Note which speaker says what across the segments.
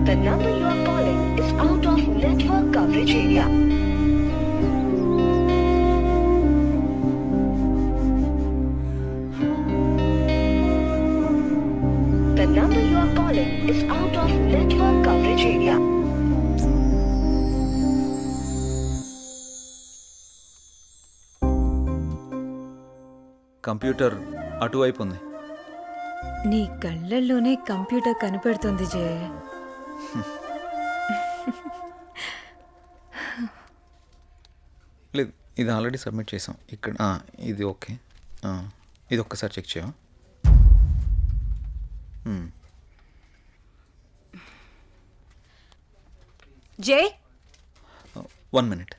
Speaker 1: The number you are calling is out of network coverage area. The number you are calling is out of network coverage area.
Speaker 2: Computer అటువైపు ఉంది.
Speaker 3: నీ కళ్ళల్లోనే computer కనపడుతుంది జయ.
Speaker 2: లేదు, ఇది already submit చేసాం. ఇక్కడ ఇది ఓకే. ఇది ఒక్కసారి చెక్ చేయవా?
Speaker 3: జై
Speaker 2: 1 minute.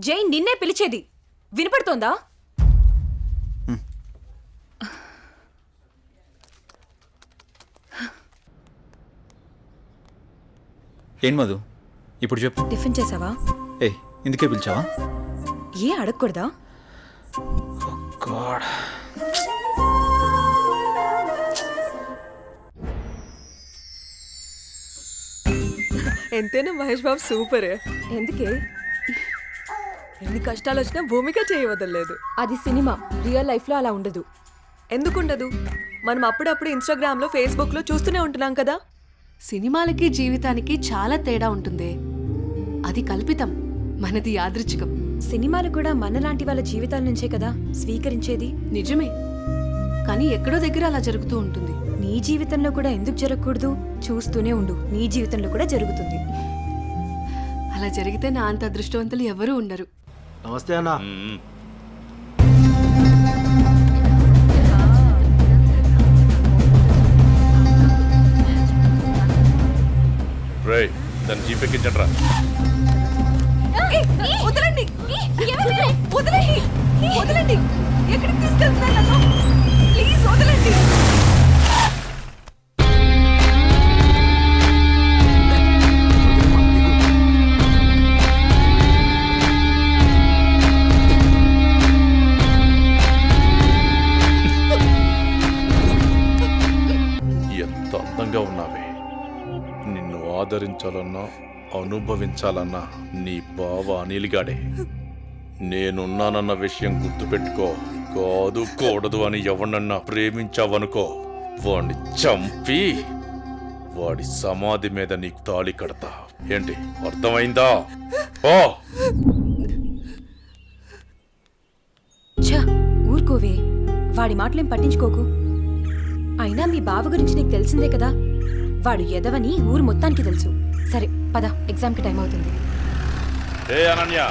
Speaker 3: జై నిన్నే పిలిచేది వినపడుతోందా?
Speaker 2: ఏం మధు ఇప్పుడు చెప్పు.
Speaker 3: టిఫిన్ చేసావా?
Speaker 2: ఏయ్, ఇందుకే పిలిచావా?
Speaker 3: ఏ అడగకూడదా?
Speaker 2: గాడ్,
Speaker 4: ఎంతైనా మహేష్ బాబు సూపర్.
Speaker 3: ఎందుకే?
Speaker 4: ఎన్ని కష్టాలు వచ్చినా భూమిక చేయవదలేదు.
Speaker 3: అది సినిమా, రియల్ లైఫ్ లో అలా ఉండదు.
Speaker 4: ఎందుకుండదు? మనం అప్పుడప్పుడు ఇన్స్టాగ్రామ్ లో ఫేస్బుక్ లో చూస్తూనే ఉంటున్నాం కదా.
Speaker 5: సినిమాలకి జీవితానికి చాలా తేడా ఉంటుంది. అది కల్పితం, మనది యాదృచ్ఛికం.
Speaker 3: సినిమాలు కూడా మనలాంటి వాళ్ళ జీవితాల నుంచే కదా స్వీకరించేది.
Speaker 5: నిజమే, కానీ ఎక్కడో దగ్గర అలా జరుగుతూ ఉంటుంది.
Speaker 3: నీ జీవితంలో కూడా ఎందుకు జరగకూడదు? చూస్తూనే ఉండు, నీ జీవితంలో కూడా జరుగుతుంది.
Speaker 5: అలా జరిగితే నా అంత అదృష్టవంతులు ఎవరూ ఉండరు.
Speaker 6: నమస్తే అన్న.
Speaker 7: రేయ్, దాన్ని జీపెక్కించట్రా.
Speaker 4: వదలండి, వదలండి, వదలండి. ఎక్కడికి తీసుకెళ్తున్నారు నన్ను? ప్లీజ్ వదలండి.
Speaker 7: ఎంత అందంగా ఉన్నావే. నిన్ను ఆదరించాలన్నా అనుభవించాలన్నా నీ బావ అనిల్గాడే. నేనున్నానన్న విషయం గుర్తుపెట్టుకో. కాదు కూడదు అని ఎవరినన్నా ప్రేమించావనుకో, వాడిని చంపి వాడి సమాధి మీద నీకు తాళి కడతా. ఏంటి, అర్థమైందా? ఓ
Speaker 3: ఛ, ఊరుకోవే, వాడి మాటలేం పట్టించుకోకు. అయినా మీ బావ గురించి నీకు తెలిసిందే కదా. వాడు ఎదవని ఊరు మొత్తానికి తెలుసు. సరే పద, ఎగ్జామ్కి టైం అవుతుంది.
Speaker 7: ఏ అనన్య,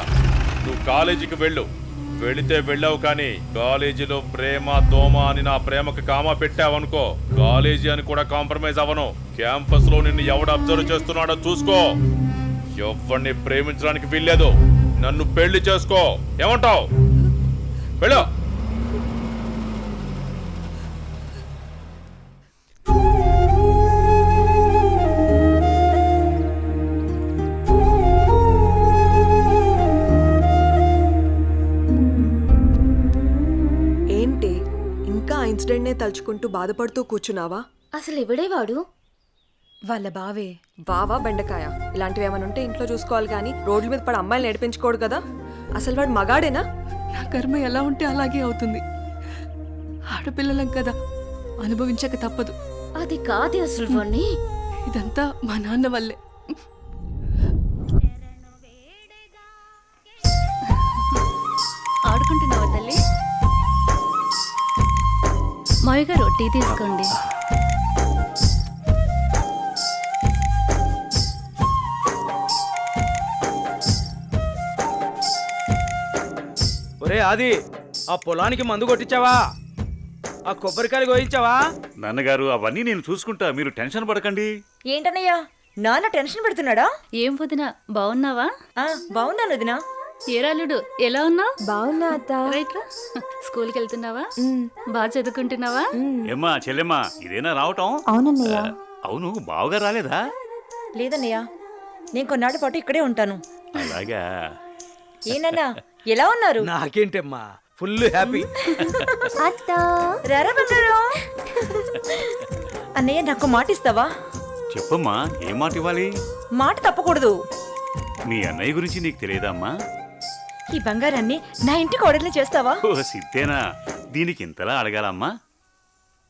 Speaker 7: నువ్వు కాలేజీకి వెళ్ళు. వెళితే వెళ్ళావు, కానీ కాలేజీలో ప్రేమ దోమ అని నా ప్రేమకు కామా పెట్టావనుకో, కాలేజీ అని కూడా కాంప్రమైజ్ అవ్వను. క్యాంపస్ లో నిన్ను ఎవడు అబ్జర్వ్ చేస్తున్నాడో చూసుకో. ఎవరిని ప్రేమించడానికి వీల్లేదు. నన్ను పెళ్లి చేసుకో. ఏమంటావు? వెళ్ళు.
Speaker 4: ఏంటి ఇంకా ఆ ఇన్సిడెంట్ నే తలుచుకుంటూ బాధపడుతూ కూర్చున్నావా?
Speaker 3: అసలు ఎవడే వాడు? వాళ్ళ బావే.
Speaker 4: బావా బెండకాయ ఇలాంటివి ఏమైనా ఉంటే ఇంట్లో చూసుకోవాలి, కానీ రోడ్ల మీద పడి అమ్మాయిలు నడిపించుకోడు కదా. అసలు వాడు మగాడేనా?
Speaker 5: నా కర్మ ఎలా ఉంటే అలాగే అవుతుంది. ఆడపిల్లలం కదా, అనుభవించక తప్పదు.
Speaker 8: అది కాదు అసలు వాణ్ణి.
Speaker 5: ఇదంతా మా నాన్న వల్లే.
Speaker 8: ఆడుకుంటున్నావా తల్లి? మావి గారు టీ తీసుకోండి.
Speaker 6: ఒరే ఆది, ఆ పొలానికి మందు కొట్టించావా? ఆ కొబ్బరికాయలు కోయించావా?
Speaker 9: నాన్నగారు, అవన్నీ నేను చూసుకుంటా, మీరు టెన్షన్ పడకండి.
Speaker 10: ఏంటన్నయ్యా, నాన్న టెన్షన్ పెడుతున్నాడా?
Speaker 8: ఏం వదినా, బాగున్నావా?
Speaker 10: బాగున్నాను వదినా.
Speaker 8: ఏరాలుడు ఎలా ఉన్నావు?
Speaker 3: బాగున్నా అత్త.
Speaker 8: రైట్ రా. స్కూల్కి వెళ్తున్నావా? బాగా చదువుకుంటున్నావా?
Speaker 9: ఏమ్మా చెల్లెమ్మా, ఇదేనా రావటం?
Speaker 3: అవునన్నయ్య.
Speaker 9: అవును, బావగా రాలేదా?
Speaker 10: లేదన్నయ్యా, నేను కొన్నాళ్ళ పాటు ఇక్కడే ఉంటాను.
Speaker 9: అలాగా.
Speaker 10: ఏనన్నా, ఎలా ఉన్నారు?
Speaker 6: నాకేంటమ్మా, ఫుల్ హ్యాపీ.
Speaker 10: రారా బంగారు. అన్నయ్య, నాకు మాట ఇస్తావా?
Speaker 9: చెప్పమ్మా ఏం మాట ఇవ్వాలి?
Speaker 10: మాట తప్పకూడదు.
Speaker 9: మీ అన్నయ్య గురించి నీకు తెలియదమ్మా?
Speaker 10: ఈ బంగారాన్ని నా ఇంటికి ఆర్డర్లు చేస్తావా?
Speaker 9: ఓ సిద్ధేనా, దీనికి ఇంతలా అడగాలమ్మా?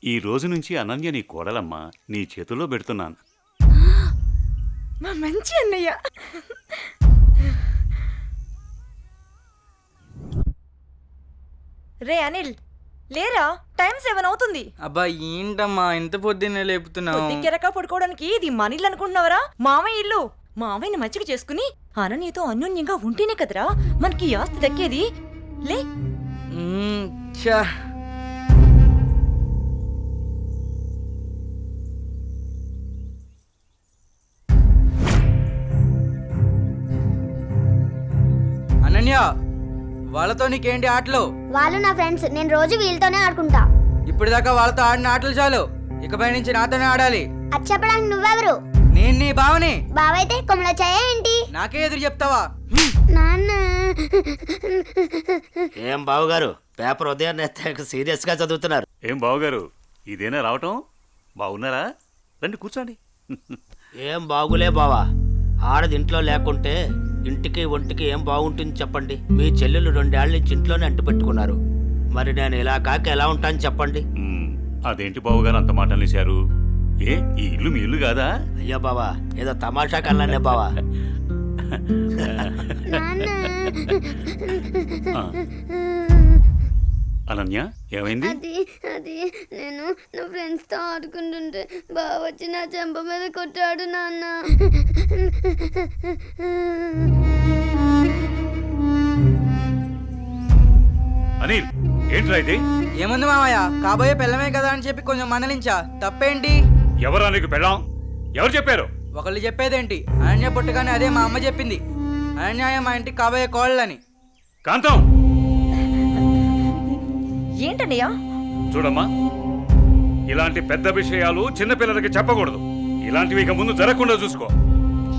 Speaker 9: ఈ రోజు నుంచి అనన్య నీ కోడలమ్మా, నీ చేతుల్లో పెడుతున్నాను.
Speaker 10: మా మంచి అన్నయ్య. రే అనిల్, లేరా, టైం 7 అవుతుంది.
Speaker 6: అబ్బా ఏంటమ్మా ఇంత పొద్దున్నే లేపుతున్నావు?
Speaker 10: కెరక పడుకోవడానికి ఇది మన ఇల్లు అనుకుంటున్నావరా? మామయ్య ఇల్లు. మామయ్యని మచ్చిక చేసుకుని అనన్యతో అన్యోన్యంగా ఉంటేనే కదరా మనకి ఈ ఆస్తి దక్కేది. లే.
Speaker 6: ఛా. అనన్య, వాళ్ళతో నీకేంటి ఆటలు?
Speaker 11: వాళ్ళు నా ఫ్రెండ్స్, నేను రోజు వీళ్ళతోనే ఆడుకుంటా.
Speaker 6: ఇప్పుడు దాకా వాళ్ళతో ఆడిన ఆటలు చాలు, ఇకపై నుంచి నాతోనే ఆడాలి.
Speaker 11: అది చెప్పడానికి నువ్వెవరు?
Speaker 6: నేను నీ బావని.
Speaker 11: బావైతే కొమ్మలొచ్చాయా ఏంటి?
Speaker 6: నాకే ఎదురు చెప్తావా?
Speaker 11: నాన్న.
Speaker 12: ఏం బావగారు, పేపర్ ఉదయాన్నే సీరియస్ గా చదువుతున్నారు.
Speaker 9: ఏం బావగారు, ఇదేనా రావటం? బాగున్నారా? రండి కూర్చోండి.
Speaker 12: ఏం బాగులే బావా, ఆడది ఇంట్లో లేకుంటే ఇంటికి ఒంటికి ఏం బాగుంటుంది చెప్పండి. మీ చెల్లెలు 2 ఏళ్ల నుంచి ఇంట్లోనే అంటు పెట్టుకున్నారు. మరి నేను ఇలా కాక ఎలా ఉంటాను చెప్పండి.
Speaker 9: అదేంటి బావగారు అంత మాట అనేశారు? ఏ, ఈ ఇల్లు మీ ఇల్లు కాదా?
Speaker 12: అయ్యో బావా, ఏదో తమాషా కల్లానే బావా.
Speaker 9: అనన్య, ఏమైంది?
Speaker 11: అది నేను నా ఫ్రెండ్స్ తో ఆడుకుంటుంటే బావ వచ్చి నా చెంప మీద కొట్టాడు నాన్న.
Speaker 9: అనిల్, ఏంట్రా ఇది?
Speaker 6: ఏముంది మామయ్య, కాబోయే పిల్లమే కదా అని చెప్పి కొంచెం మందలించా, తప్పేంటి?
Speaker 9: ఎవరా నీకు పెళ్ళాం? ఎవరు చెప్పారు?
Speaker 6: ఒకళ్ళు చెప్పేదేంటి, అనన్య పుట్టగానే అదే మా అమ్మ చెప్పింది. అనన్య మా ఇంటికి కాబోయే కోళ్ళని.
Speaker 9: కాంతం,
Speaker 10: ఏంటన్నయ్యా?
Speaker 9: చూడమ్మా, ఇలాంటి పెద్ద విషయాలు చిన్నపిల్లలకి చెప్పకూడదు. ఇలాంటివి ఇక ముందు జరగకుండా చూసుకో.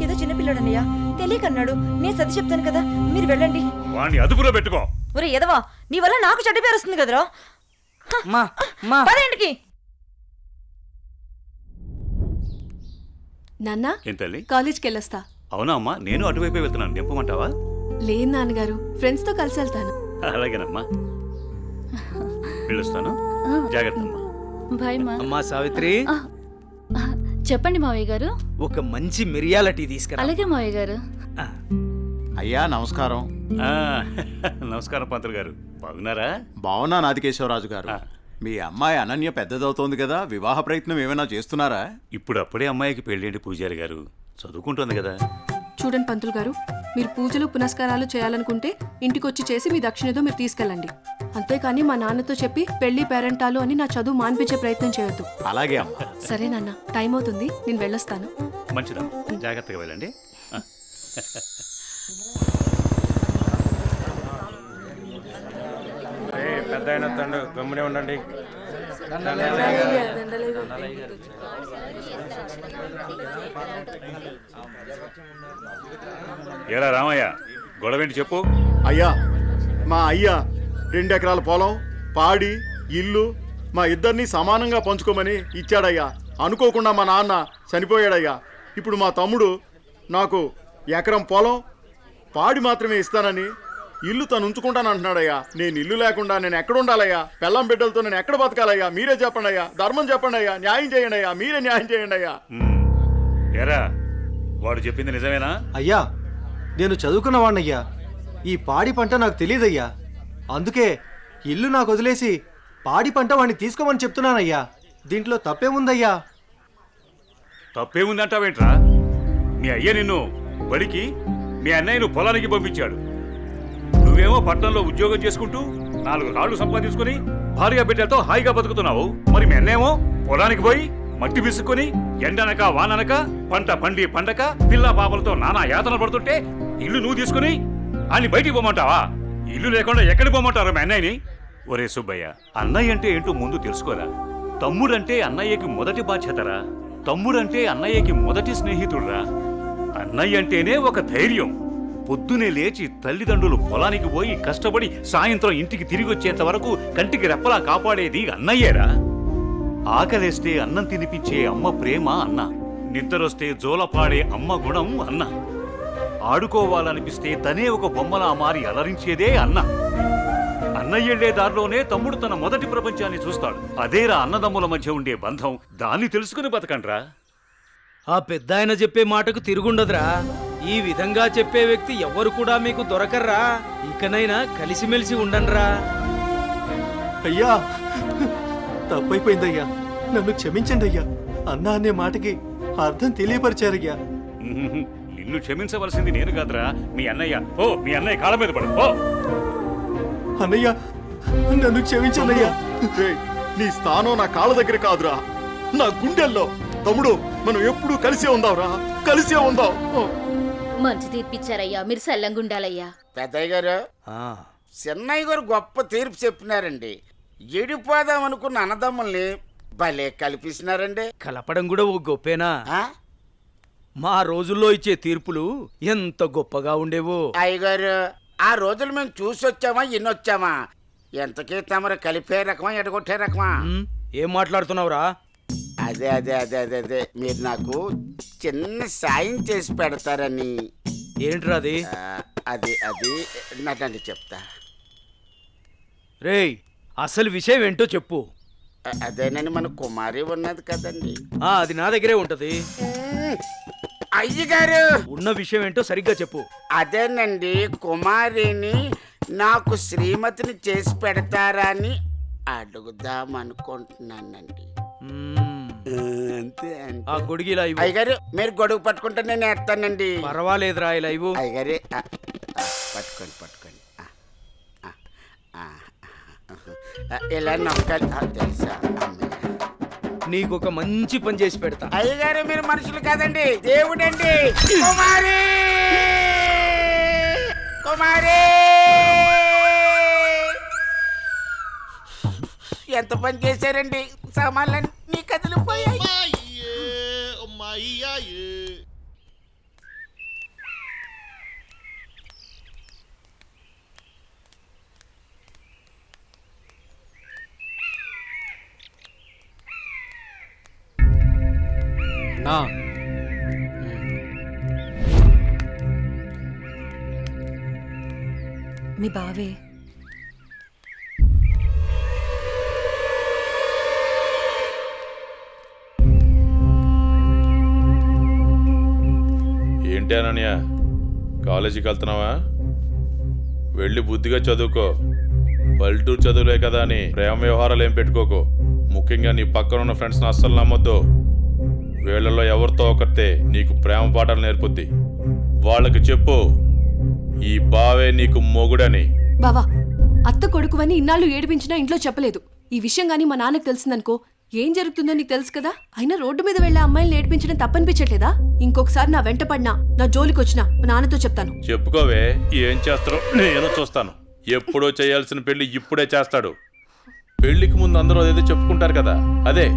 Speaker 10: ఏదో చిన్నపిల్లడన్నయ్యా, తెలియకన్నాడు. నేను సర్ది చెప్తాను కదా, మీరు వెళ్ళండి.
Speaker 9: వాణ్ణి అదుపులో పెట్టుకో.
Speaker 10: ఒరే ఎదవా, నీ వల్ల నాకు చెడ్డ పేరు వస్తుంది కదరా. పదేంటికి
Speaker 5: నాన్న,
Speaker 9: ఏం తల్లి?
Speaker 5: కాలేజ్కి వెళ్ళొస్తా.
Speaker 9: అవునా అమ్మా, నేను అటువైపే వెళ్తున్నాను. దింపమంటావా?
Speaker 5: లేదు నాన్నగారు, ఫ్రెండ్స్ తో కలిసి వెళ్తాను.
Speaker 9: అలాగేనమ్మా, వెళ్ళొస్తాను. జాగ్రత్త అమ్మా.
Speaker 8: బాయ్ మా.
Speaker 6: అమ్మా సావిత్రి,
Speaker 8: చెప్పండి మావయ్య గారు.
Speaker 6: ఒక మంచి మిరియాల టీ తీసుకురా.
Speaker 8: అలాగే మావయ్య గారు.
Speaker 13: అయ్యా నమస్కారం.
Speaker 9: నమస్కారం పంతులు గారు, బాగున్నారా?
Speaker 13: బాగున్నా నాదికేశ్వరరాజు గారు. మీ అమ్మాయి అనన్య పెద్దదవుతోంది కదా, వివాహ ప్రయత్నం ఏమైనా చేస్తున్నారా?
Speaker 9: ఇప్పుడు అప్పుడే అమ్మాయికి పెళ్ళేంటి పూజారి గారు, చదువుకుంటుంది కదా.
Speaker 5: చూడండి పంతులు గారు, మీరు పూజలు పునస్కారాలు చేయాలనుకుంటే ఇంటికొచ్చి చేసి మీ దక్షిణతో మీరు తీసుకెళ్ళండి. అంతేకాని మా నాన్నతో చెప్పి పెళ్లి పేరెంటాలు అని నా చదువు మాన్పించే ప్రయత్నం చేయొద్దు.
Speaker 13: అలాగే అమ్మా.
Speaker 5: సరే నాన్న, టైం అవుతుంది, నేను వెళ్ళొస్తాను.
Speaker 9: మంచిదమ్మా, జాగ్రత్తగా వెళ్ళండి.
Speaker 6: పెద్ద అయిన తండ్రి గమ్మునే ఉండండి.
Speaker 9: ఏరా రామయ్య, గొడవేంటి చెప్పు.
Speaker 13: అయ్యా, మా అయ్యా 2 ఎకరాల పొలం, పాడి, ఇల్లు మా ఇద్దరిని సమానంగా పంచుకోమని ఇచ్చాడయ్యా. అనుకోకుండా మా నాన్న చనిపోయాడయ్యా. ఇప్పుడు మా తమ్ముడు నాకు ఎకరం పొలం, పాడి మాత్రమే ఇస్తానని, ఇల్లు తను ఉంచుకుంటానంటున్నాడయ్యా. నేను ఇల్లు లేకుండా నేను ఎక్కడ ఉండాలయ్యా? పెళ్ళం బిడ్డలతో నేను ఎక్కడ బతకాలయ్యా? మీరే చెప్పండి అయ్యా, ధర్మం చెప్పండి అయ్యా, న్యాయం చేయండి అయ్యా, మీరే న్యాయం చేయండి అయ్యా.
Speaker 9: ఏరా, వాడు చెప్పింది నిజమేనా?
Speaker 14: అయ్యా, నేను చదువుకున్నవాణ్ణయ్యా. ఈ పాడి పంట నాకు తెలియదయ్యా. అందుకే ఇల్లు నాకు వదిలేసి పాడి పంట వాడిని తీసుకోమని చెప్తున్నానయ్యా. దీంట్లో తప్పేముందయ్యా?
Speaker 9: తప్పేముందంటావేంట్రా? మీ అయ్య నిన్ను బడికి, మీ అన్నయ్యను పొలానికి పంపించాడు. నువ్వేమో పట్టణంలో ఉద్యోగం చేసుకుంటూ 4 కాళ్ళు సంపాదించుకుని భార్య బిడ్డలతో హాయిగా బతుకుతున్నావు. మరి మీ అన్నేమో పొలానికి పోయి మట్టి విసుక్కుని ఎండనక వాననక పంట పండి పండక పిల్ల పాపలతో నానా యాతన పడుతుంటే ఇల్లు నువ్వు తీసుకుని అని బయటికి పోమంటావా? ఇల్లు లేకుండా ఎక్కడికి పోమంటారు మీ అన్నయ్యని? ఒరే సుబ్బయ్య, అన్నయ్య అంటే ఏంటో ముందు తెలుసుకోరా. తమ్ముడంటే అన్నయ్యకి మొదటి బాధ్యతరా. తమ్ముడంటే అన్నయ్యకి మొదటి స్నేహితుడురా. అన్నయ్య అంటేనే ఒక ధైర్యం. పొద్దునే లేచి తల్లిదండ్రులు పొలానికి పోయి కష్టపడి సాయంత్రం ఇంటికి తిరిగి వచ్చేంత వరకు కంటికి రెప్పలా కాపాడేది అన్నయ్యేరా. ఆకలేస్తే అన్నం తినిపించే అమ్మ ప్రేమ అన్న. నిద్రొస్తే జోలపాడే అమ్మ గుణం అన్న. ఆడుకోవాలనిపిస్తే తనే ఒక బొమ్మలా మారి అలరించేదే అన్న. అన్నయ్యెళ్లే దారిలోనే తమ్ముడు తన మొదటి ప్రపంచాన్ని చూస్తాడు. అదేరా అన్నదమ్ముల మధ్య ఉండే బంధం. దాన్ని తెలుసుకుని బతకండ్రా.
Speaker 6: ఆ పెద్ద ఆయన చెప్పే మాటకు తిరుగుండదురా. ఈ విధంగా చెప్పే వ్యక్తి ఎవరు కూడా మీకు దొరకర్రా. ఇకనైనా కలిసిమెలిసి ఉండండిరా.
Speaker 14: అయ్యా, తప్పైపోయిందయ్యా, నన్ను క్షమించండి అయ్యా. అన్న అనే మాటకి అర్థం తెలియపరిచారయ్యా.
Speaker 9: నిన్ను క్షమించవలసింది నేను కాదురా, మీ అన్నయ్య. ఓ, మీ అన్నయ్య కాళ్ళ మీద పడు. ఓ
Speaker 14: అన్నయ్య, నన్ను క్షమించండి అయ్యా.
Speaker 13: రేయ్, నీ స్థానం నా కాళ్ళ దగ్గర కాదురా, నా గుండెల్లో. తమ్ముడు, మనం ఎప్పుడూ కలిసే ఉందాంరా, కలిసే ఉందాం.
Speaker 8: మంచి తీర్పిచ్చారయ్యా, మీరు సల్లంగుండాలయ్యా.
Speaker 15: పెద్దయ్య గారు, చిన్నయ్య గారు గొప్ప తీర్పు చెప్పినారండి. ఎడిపోదాం అనుకున్న అన్నదమ్ముల్ని భలే కల్పిస్తున్నారండి.
Speaker 6: కలపడం కూడా ఓ గొప్పేనా? మా రోజుల్లో ఇచ్చే తీర్పులు ఎంత గొప్పగా ఉండేవో.
Speaker 15: అయ్యగారు, ఆ రోజులు మేము చూసొచ్చామా ఇన్నొచ్చామా? ఎంతకీ తమరు కలిపే రకమా ఎడగొట్టే రకమా?
Speaker 6: ఏం మాట్లాడుతున్నావురా?
Speaker 15: అదే అదే అదే అదే అదే మీరు నాకు చిన్న సాయం చేసి పెడతారని.
Speaker 6: ఏంట్రా అది?
Speaker 15: అది అది నాకండి చెప్తా.
Speaker 6: రేయ్, అసలు విషయం ఏంటో చెప్పు.
Speaker 15: అదేనండి, మన కుమారి ఉన్నది కదండి.
Speaker 6: అది నా దగ్గరే ఉంటది.
Speaker 15: అయ్యగారు,
Speaker 6: ఉన్న విషయం ఏంటో సరిగ్గా చెప్పు.
Speaker 15: అదేనండి, కుమారిని నాకు శ్రీమతిని చేసి పెడతారని అడుగుదాం అనుకుంటున్నానండి. అంతే
Speaker 6: ఆ గొడుగు ఇలా ఇవ్వు.
Speaker 15: అయ్యగారు, మీరు గొడుగు పట్టుకుంటే నేను ఎత్తానండి.
Speaker 6: పర్వాలేదురా, ఇలా ఇవ్వు.
Speaker 15: అయ్యగారే, పట్టుకోండి పట్టుకోండి. ఇలా నొక్కాలి, తెలుసా?
Speaker 6: నీకు ఒక మంచి పని చేసి పెడతా.
Speaker 15: అయ్యగారు, మీరు మనుషులు కాదండి, దేవుడండి. కుమారి, కుమారి, ఎంత పని చేశారండి. సామాన్లన్నీ కదిలిపోయాయి.
Speaker 14: నా
Speaker 3: మీ బావే.
Speaker 7: ఏంటి అనన్య, కాలేజీకి వెళ్తున్నావా? వెళ్ళి బుద్ధిగా చదువుకో. పల్లెటూరు చదువులే కదా అని ప్రేమ వ్యవహారాలు ఏం పెట్టుకోకు. ముఖ్యంగా నీ పక్కన ఉన్న ఫ్రెండ్స్ని అస్సలు నమ్మొద్దు. వీళ్ళలో ఎవరితో ఒకరితే నీకు ప్రేమ పాఠాలు నేర్పుద్ది. వాళ్ళకి చెప్పు, ఈ బావే నీకు మొగుడని.
Speaker 5: బావా, అత్త కొడుకువని ఇన్నాళ్ళు ఏడిపించినా ఇంట్లో చెప్పలేదు. ఈ విషయం గానీ మా నాన్నకు తెలిసిందనుకో ఏం జరుగుతుందో నీకు తెలుసు కదా. అయినా రోడ్డు మీద వెళ్ళే అమ్మాయిలు ఏడిపించడం తప్పనిపించట్లేదా? ఇంకొకసారి నా వెంట పడినా, నా జోలికి వచ్చినా మా నాన్నతో చెప్తాను.
Speaker 7: చెప్పుకోవే, ఏం చేస్తారో నేను చూస్తాను. ఎప్పుడో చేయాల్సిన పెళ్లి ఇప్పుడే చేస్తాడు. పెళ్లికి ముందు అందరూ అదేదో చెప్పుకుంటారు కదా, అదే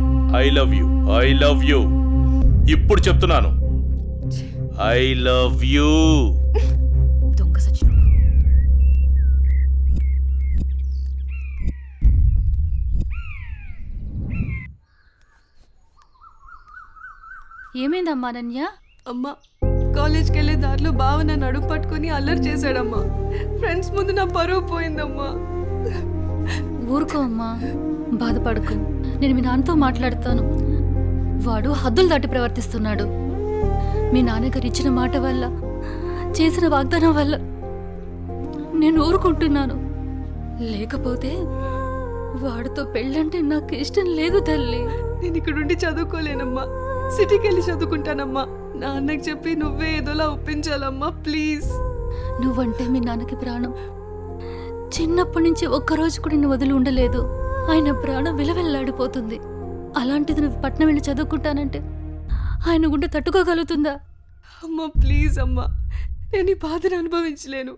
Speaker 7: I love you, I love you. ఇప్పుడు చెప్తున్నాను, ఐ లవ్ యూ.
Speaker 3: దొంగ సచ్చినోడు.
Speaker 8: ఏమైందమ్మా అనన్య?
Speaker 5: అమ్మా, కాలేజ్కి వెళ్ళే దారిలో బావ నన్ను అడుగు పట్టుకుని అల్లరి చేశాడమ్మా. ఫ్రెండ్స్ ముందు నా పరువు పోయిందమ్మా.
Speaker 8: ఊరుకో అమ్మా, బాధపడకు. నేను మీ నాన్నతో మాట్లాడతాను. వాడు హద్దులు దాటి ప్రవర్తిస్తున్నాడు. మీ నాన్నగారు ఇచ్చిన మాట వల్ల, చేసిన వాగ్దానం వల్ల నేను ఊరుకుంటున్నాను. లేకపోతే వాడితో పెళ్ళంటే నాకు ఇష్టం లేదు తల్లి.
Speaker 5: నేను ఇక్కడుండి చదువుకోలేనమ్మా, సిటీకి వెళ్ళి చదువుకుంటానమ్మా. నాన్నకి చెప్పి నువ్వే ఏదోలా ఒప్పించాలమ్మా, ప్లీజ్.
Speaker 8: నువ్వంటే మీ నాన్నకి ప్రాణం. చిన్నప్పటి నుంచి ఒక్కరోజు కూడా నేను వదిలి ఉండలేదు. ఆయన ప్రాణం విలవెల్లాడిపోతుంది. అలాంటిది నువ్వు పట్నం వెళ్ళి చదువుకుంటానంటే ఆయన గుండె తట్టుకోగలుగుతుందా?
Speaker 5: అమ్మా ప్లీజ్ అమ్మా, నేను ఈ బాధను అనుభవించలేను.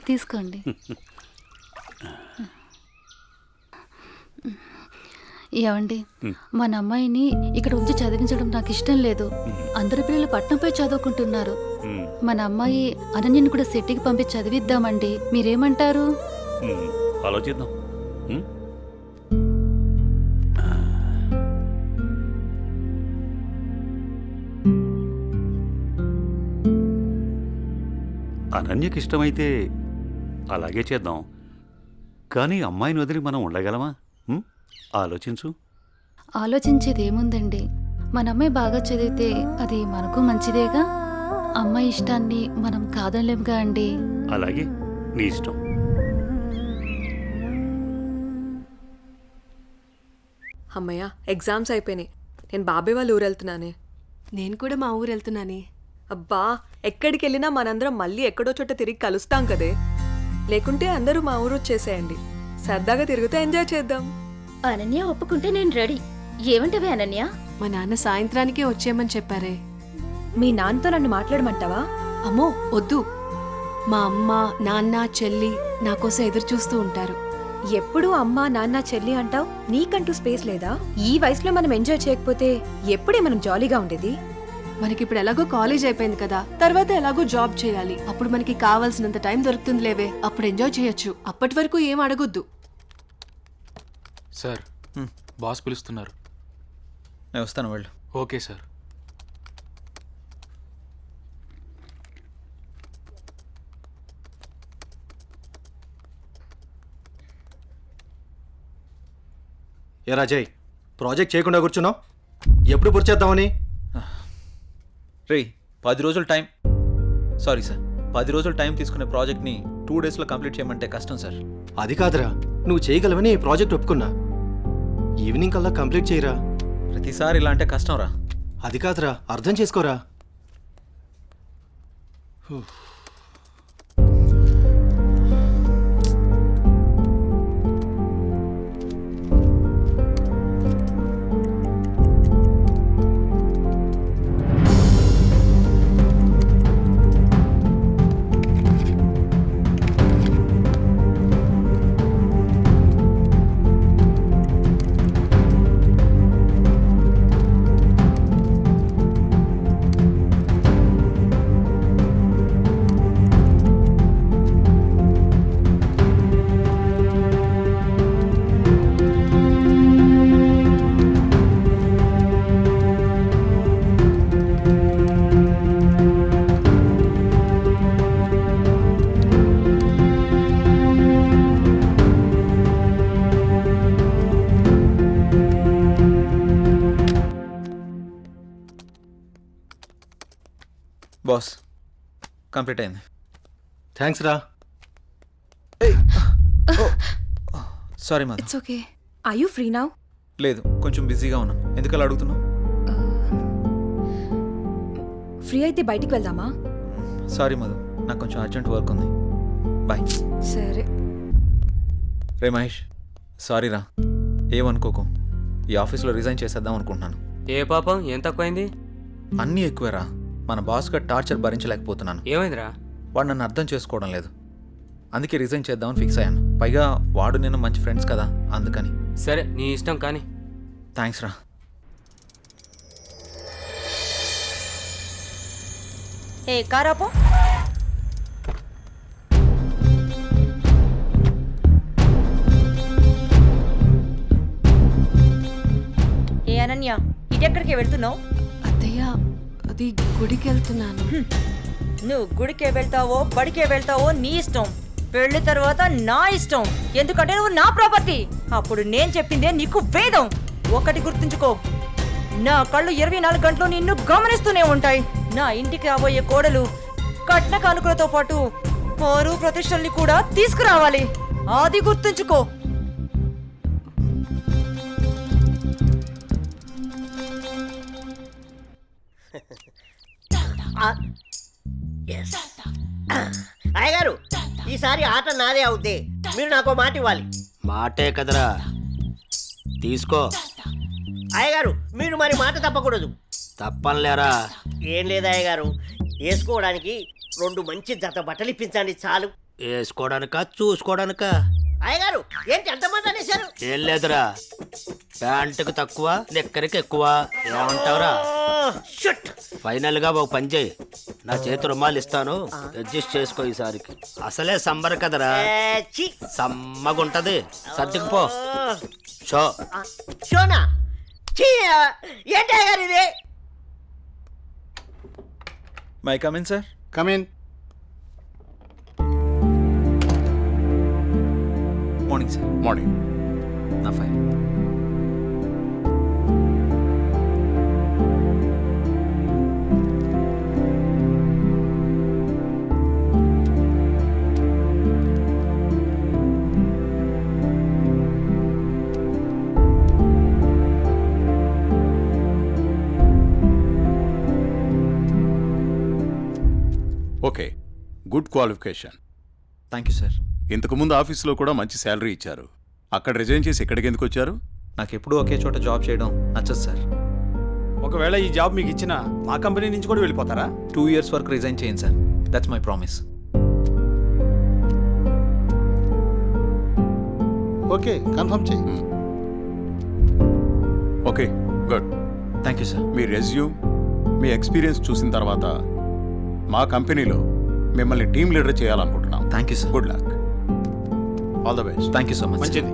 Speaker 8: తీసుకోండి. ఏమండి, మన అమ్మాయిని ఇక్కడ ఉంచి చదివించడం నాకు ఇష్టం లేదు. అందరి పిల్లలు పట్నంపై చదువుకుంటున్నారు. మన అమ్మాయి అనన్యని కూడా సిటీకి పంపి చదివిద్దామండి, మీరేమంటారు?
Speaker 9: ఆలోచిద్దాం. అనన్యకి ఇష్టమైతే అలాగే చేద్దాం. కానీ అమ్మాయిని వదిలి మనం ఉండగలమా? ఆలోచించు.
Speaker 8: ఆలోచించేది ఏముందండి, మన అమ్మాయి బాగా చదివితే అది మనకు మంచిదేగా. అమ్మాయి ఇష్టాన్ని మనం కాదనలేముగా అండి.
Speaker 9: అలాగే, నీ ఇష్టం.
Speaker 4: అమ్మయ్య, ఎగ్జామ్స్ అయిపోయినాయి. నేను బాబాయ్ వాళ్ళ ఊరు వెళ్తున్నానే.
Speaker 5: నేను కూడా మా ఊరు వెళ్తున్నానే.
Speaker 4: అబ్బా, ఎక్కడికి వెళ్ళినా మనందరం మళ్ళీ ఎక్కడో చోట తిరిగి కలుస్తాం కదే. లేకుంటే అందరూ మా ఊరు వచ్చేసేయండి, సరదాగా తిరుగుతూ ఎంజాయ్ చేద్దాం.
Speaker 1: అనన్య ఒప్పుకుంటే నేను రెడీ. ఏమంటవే అనన్య?
Speaker 5: మా నాన్న సాయంత్రానికే వచ్చేయమని చెప్పారే.
Speaker 3: మీ నాన్నతో నన్ను మాట్లాడమంటావా?
Speaker 5: అమ్మో వద్దు, మా అమ్మ నాన్న చెల్లి నా కోసం ఎదురు చూస్తూ ఉంటారు.
Speaker 3: ఎప్పుడూ అమ్మ నాన్న చెల్లి అంటావు, నీకంటూ స్పేస్ లేదా? ఈ వయసులో మనం ఎంజాయ్ చేయకపోతే ఎప్పుడే మనం జాలీగా ఉండేది?
Speaker 5: మనకిప్పుడు ఎలాగో కాలేజ్ అయిపోయింది కదా, తర్వాత ఎలాగో జాబ్ చేయాలి. అప్పుడు మనకి కావాల్సినంత టైం దొరుకుతుంది లేవే, అప్పుడు ఎంజాయ్ చేయొచ్చు. అప్పటి వరకు ఏం అడగొద్దు.
Speaker 16: సార్, బాస్ పిలుస్తున్నారు.
Speaker 2: నేను వస్తాను, వెళ్ళు.
Speaker 16: Okay sir.
Speaker 14: ఏ రాజయ్, ప్రాజెక్ట్ చేయకుండా కూర్చున్నావు? ఎప్పుడు పూర్తి చేద్దామని?
Speaker 2: రే 10 రోజులు టైం, సారీ సార్, 10 రోజులు టైం తీసుకునే ప్రాజెక్ట్ని 2 డేస్లో కంప్లీట్ చేయమంటే కష్టం సార్.
Speaker 14: అది కాదురా, నువ్వు చేయగలవని ఈ ప్రాజెక్ట్ ఒప్పుకున్నా. ఈవినింగ్ కల్లా కంప్లీట్ చేయరా.
Speaker 2: ప్రతిసారి ఇలా అంటే కష్టం రా.
Speaker 14: అది కాదురా, అర్థం చేసుకోరా.
Speaker 2: బాస్, కంప్లీట్ అయింది.
Speaker 14: థ్యాంక్స్ రా.
Speaker 2: Sorry Madhu.
Speaker 3: It's okay. Are you free now?
Speaker 2: లేదు, కొంచెం బిజీగా ఉన్నాను. ఎందుకలా అడుగుతున్నావు?
Speaker 3: ఫ్రీ అయితే బయటికి వెళ్దామా?
Speaker 2: సారీ మధు, నాకు కొంచెం అర్జెంట్ వర్క్ ఉంది. బాయ్.
Speaker 3: సరే.
Speaker 2: రే మహేష్, సారీ రా, ఏమనుకోకు. ఈ ఆఫీస్లో రిజైన్ చేసేద్దాం అనుకుంటున్నాను.
Speaker 17: ఏ పాపం, ఏం తక్కువైంది?
Speaker 2: అన్నీ ఎక్కువేరా. మన బాస్గా టార్చర్ భరించలేకపోతున్నాను.
Speaker 17: ఏమైందిరా?
Speaker 2: వాడు నన్ను అర్థం చేసుకోవడం లేదు. అందుకే రిజైన్ చేద్దామని ఫిక్స్ అయ్యాను. పైగా వాడు నేను మంచి ఫ్రెండ్స్ కదా, అందుకని.
Speaker 17: సరే, నీ ఇష్టం కానీ.
Speaker 2: థ్యాంక్స్ రా.
Speaker 10: ఏ కారాపో. ఏ అనన్య, ఇటెక్కడికి వెళ్తున్నావు?
Speaker 5: అత్తయ్య, అది గుడికి వెళ్తున్నాను.
Speaker 10: నువ్వు గుడికే వెళ్తావో బడికే వెళ్తావో నీ ఇష్టం. పెళ్లి తర్వాత నా ఇష్టం. ఎందుకంటే నువ్వు నా ప్రాపర్టీ. అప్పుడు నేను చెప్పిందే నీకు వేదం. ఒకటి గుర్తుంచుకో, నా కళ్ళు 24 గంటలు నిన్ను గమనిస్తూనే ఉంటాయి. నా ఇంటికి రాబోయే కోడలు కట్న కానుకలతో పాటు పరువు ప్రతిష్టల్ని కూడా తీసుకురావాలి. అది గుర్తుంచుకో.
Speaker 12: అయ్యగారు, ఈసారి ఆట నాదే అవుద్ది. మీరు నాకు మాట ఇవ్వాలి. మాటే కదరా, తీసుకో. అయ్యగారు, మీరు మరి మాట తప్పకూడదు. తప్పనిలేరా? ఏం లేదు అయ్యగారు, వేసుకోవడానికి 2 మంచి జత బట్టలు ఇప్పించండి చాలు. వేసుకోవడానికా చూసుకోవడానికా? అయ్యగారు ఏంటి ఎంతమంది అనేశారు? ఏం లేదురా, ప్యాంటుకు తక్కువ నిక్కరికి ఎక్కువ. ఏమంటావురా? ఫైనల్ గా ఒక పని చేయి, నా చేతి రుమాలు ఇస్తాను, అడ్జస్ట్ చేసుకో ఈసారికి. అసలే సమ్మర్ కదరా, సమ్మగుంటది. సర్దుకుపో. షో
Speaker 18: షోనా? ఏంటి అయ్యగారు ఇది?
Speaker 2: May come in sir.
Speaker 13: Come in.
Speaker 2: Morning sir.
Speaker 9: Morning.
Speaker 2: నా file.
Speaker 9: Okay, good qualification.
Speaker 2: Thank you sir.
Speaker 9: ఇంతకుముందు ఆఫీస్లో కూడా మంచి శాలరీ ఇచ్చారు. అక్కడ రిజైన్ చేసి ఇక్కడికి ఎందుకు వచ్చారు?
Speaker 2: నాకు ఎప్పుడూ ఒకే చోట జాబ్ చేయడం నచ్చదు సార్.
Speaker 14: ఒకవేళ ఈ జాబ్ మీకు ఇచ్చినా మా కంపెనీ నుంచి కూడా వెళ్ళిపోతారా?
Speaker 2: 2 years వరకు రిజైన్ చేయండి sir. That's my promise.
Speaker 13: Okay, confirm చేయి.
Speaker 9: Okay, good.
Speaker 2: Thank you sir.
Speaker 9: మీ రెజ్యూమ్, మీ ఎక్స్పీరియన్స్ చూసిన తర్వాత మా కంపెనీలో మిమ్మల్ని టీమ్ లీడర్ చేయాలనుకుంటున్నాం.
Speaker 2: Thank you sir.
Speaker 9: Good luck. All the best.
Speaker 2: Thank you so much.
Speaker 14: మంచిది.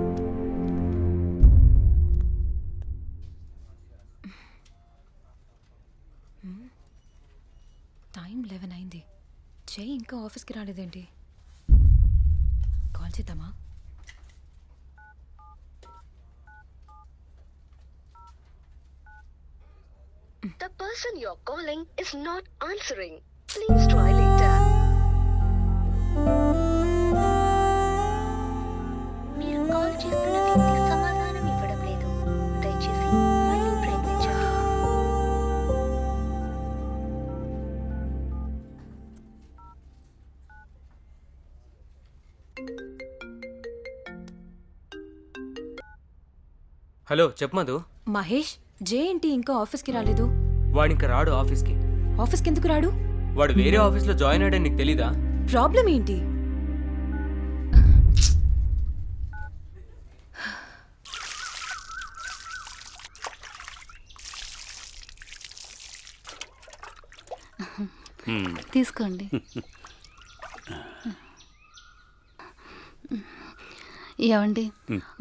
Speaker 3: టైం 11 అయింది. జై ఇంకా ఆఫీస్కి రాలేదేంటి? కాల్ చేద్దామా?
Speaker 1: The person you're calling is not answering. Please try later. మీరు కాల్ చేస్తున్న వ్యక్తి సమాధానం ఇవ్వడం లేదు. దయచేసి మళ్ళీ ప్రయత్నించండి.
Speaker 17: హలో చెప్పు మధు.
Speaker 3: మహేష్, జే ఏంటి ఇంకా ఆఫీస్కి రాలేదు?
Speaker 17: వాడు ఇంకా రాడు ఆఫీస్కి.
Speaker 3: ఆఫీస్కి ఎందుకు రాడు?
Speaker 17: వాడు వేరే ఆఫీస్లో జాయిన్ అయ్యాడని నీకు తెలీదా?
Speaker 3: ప్రాబ్లం ఏంటి?
Speaker 8: తీసుకోండి. ఏమండి,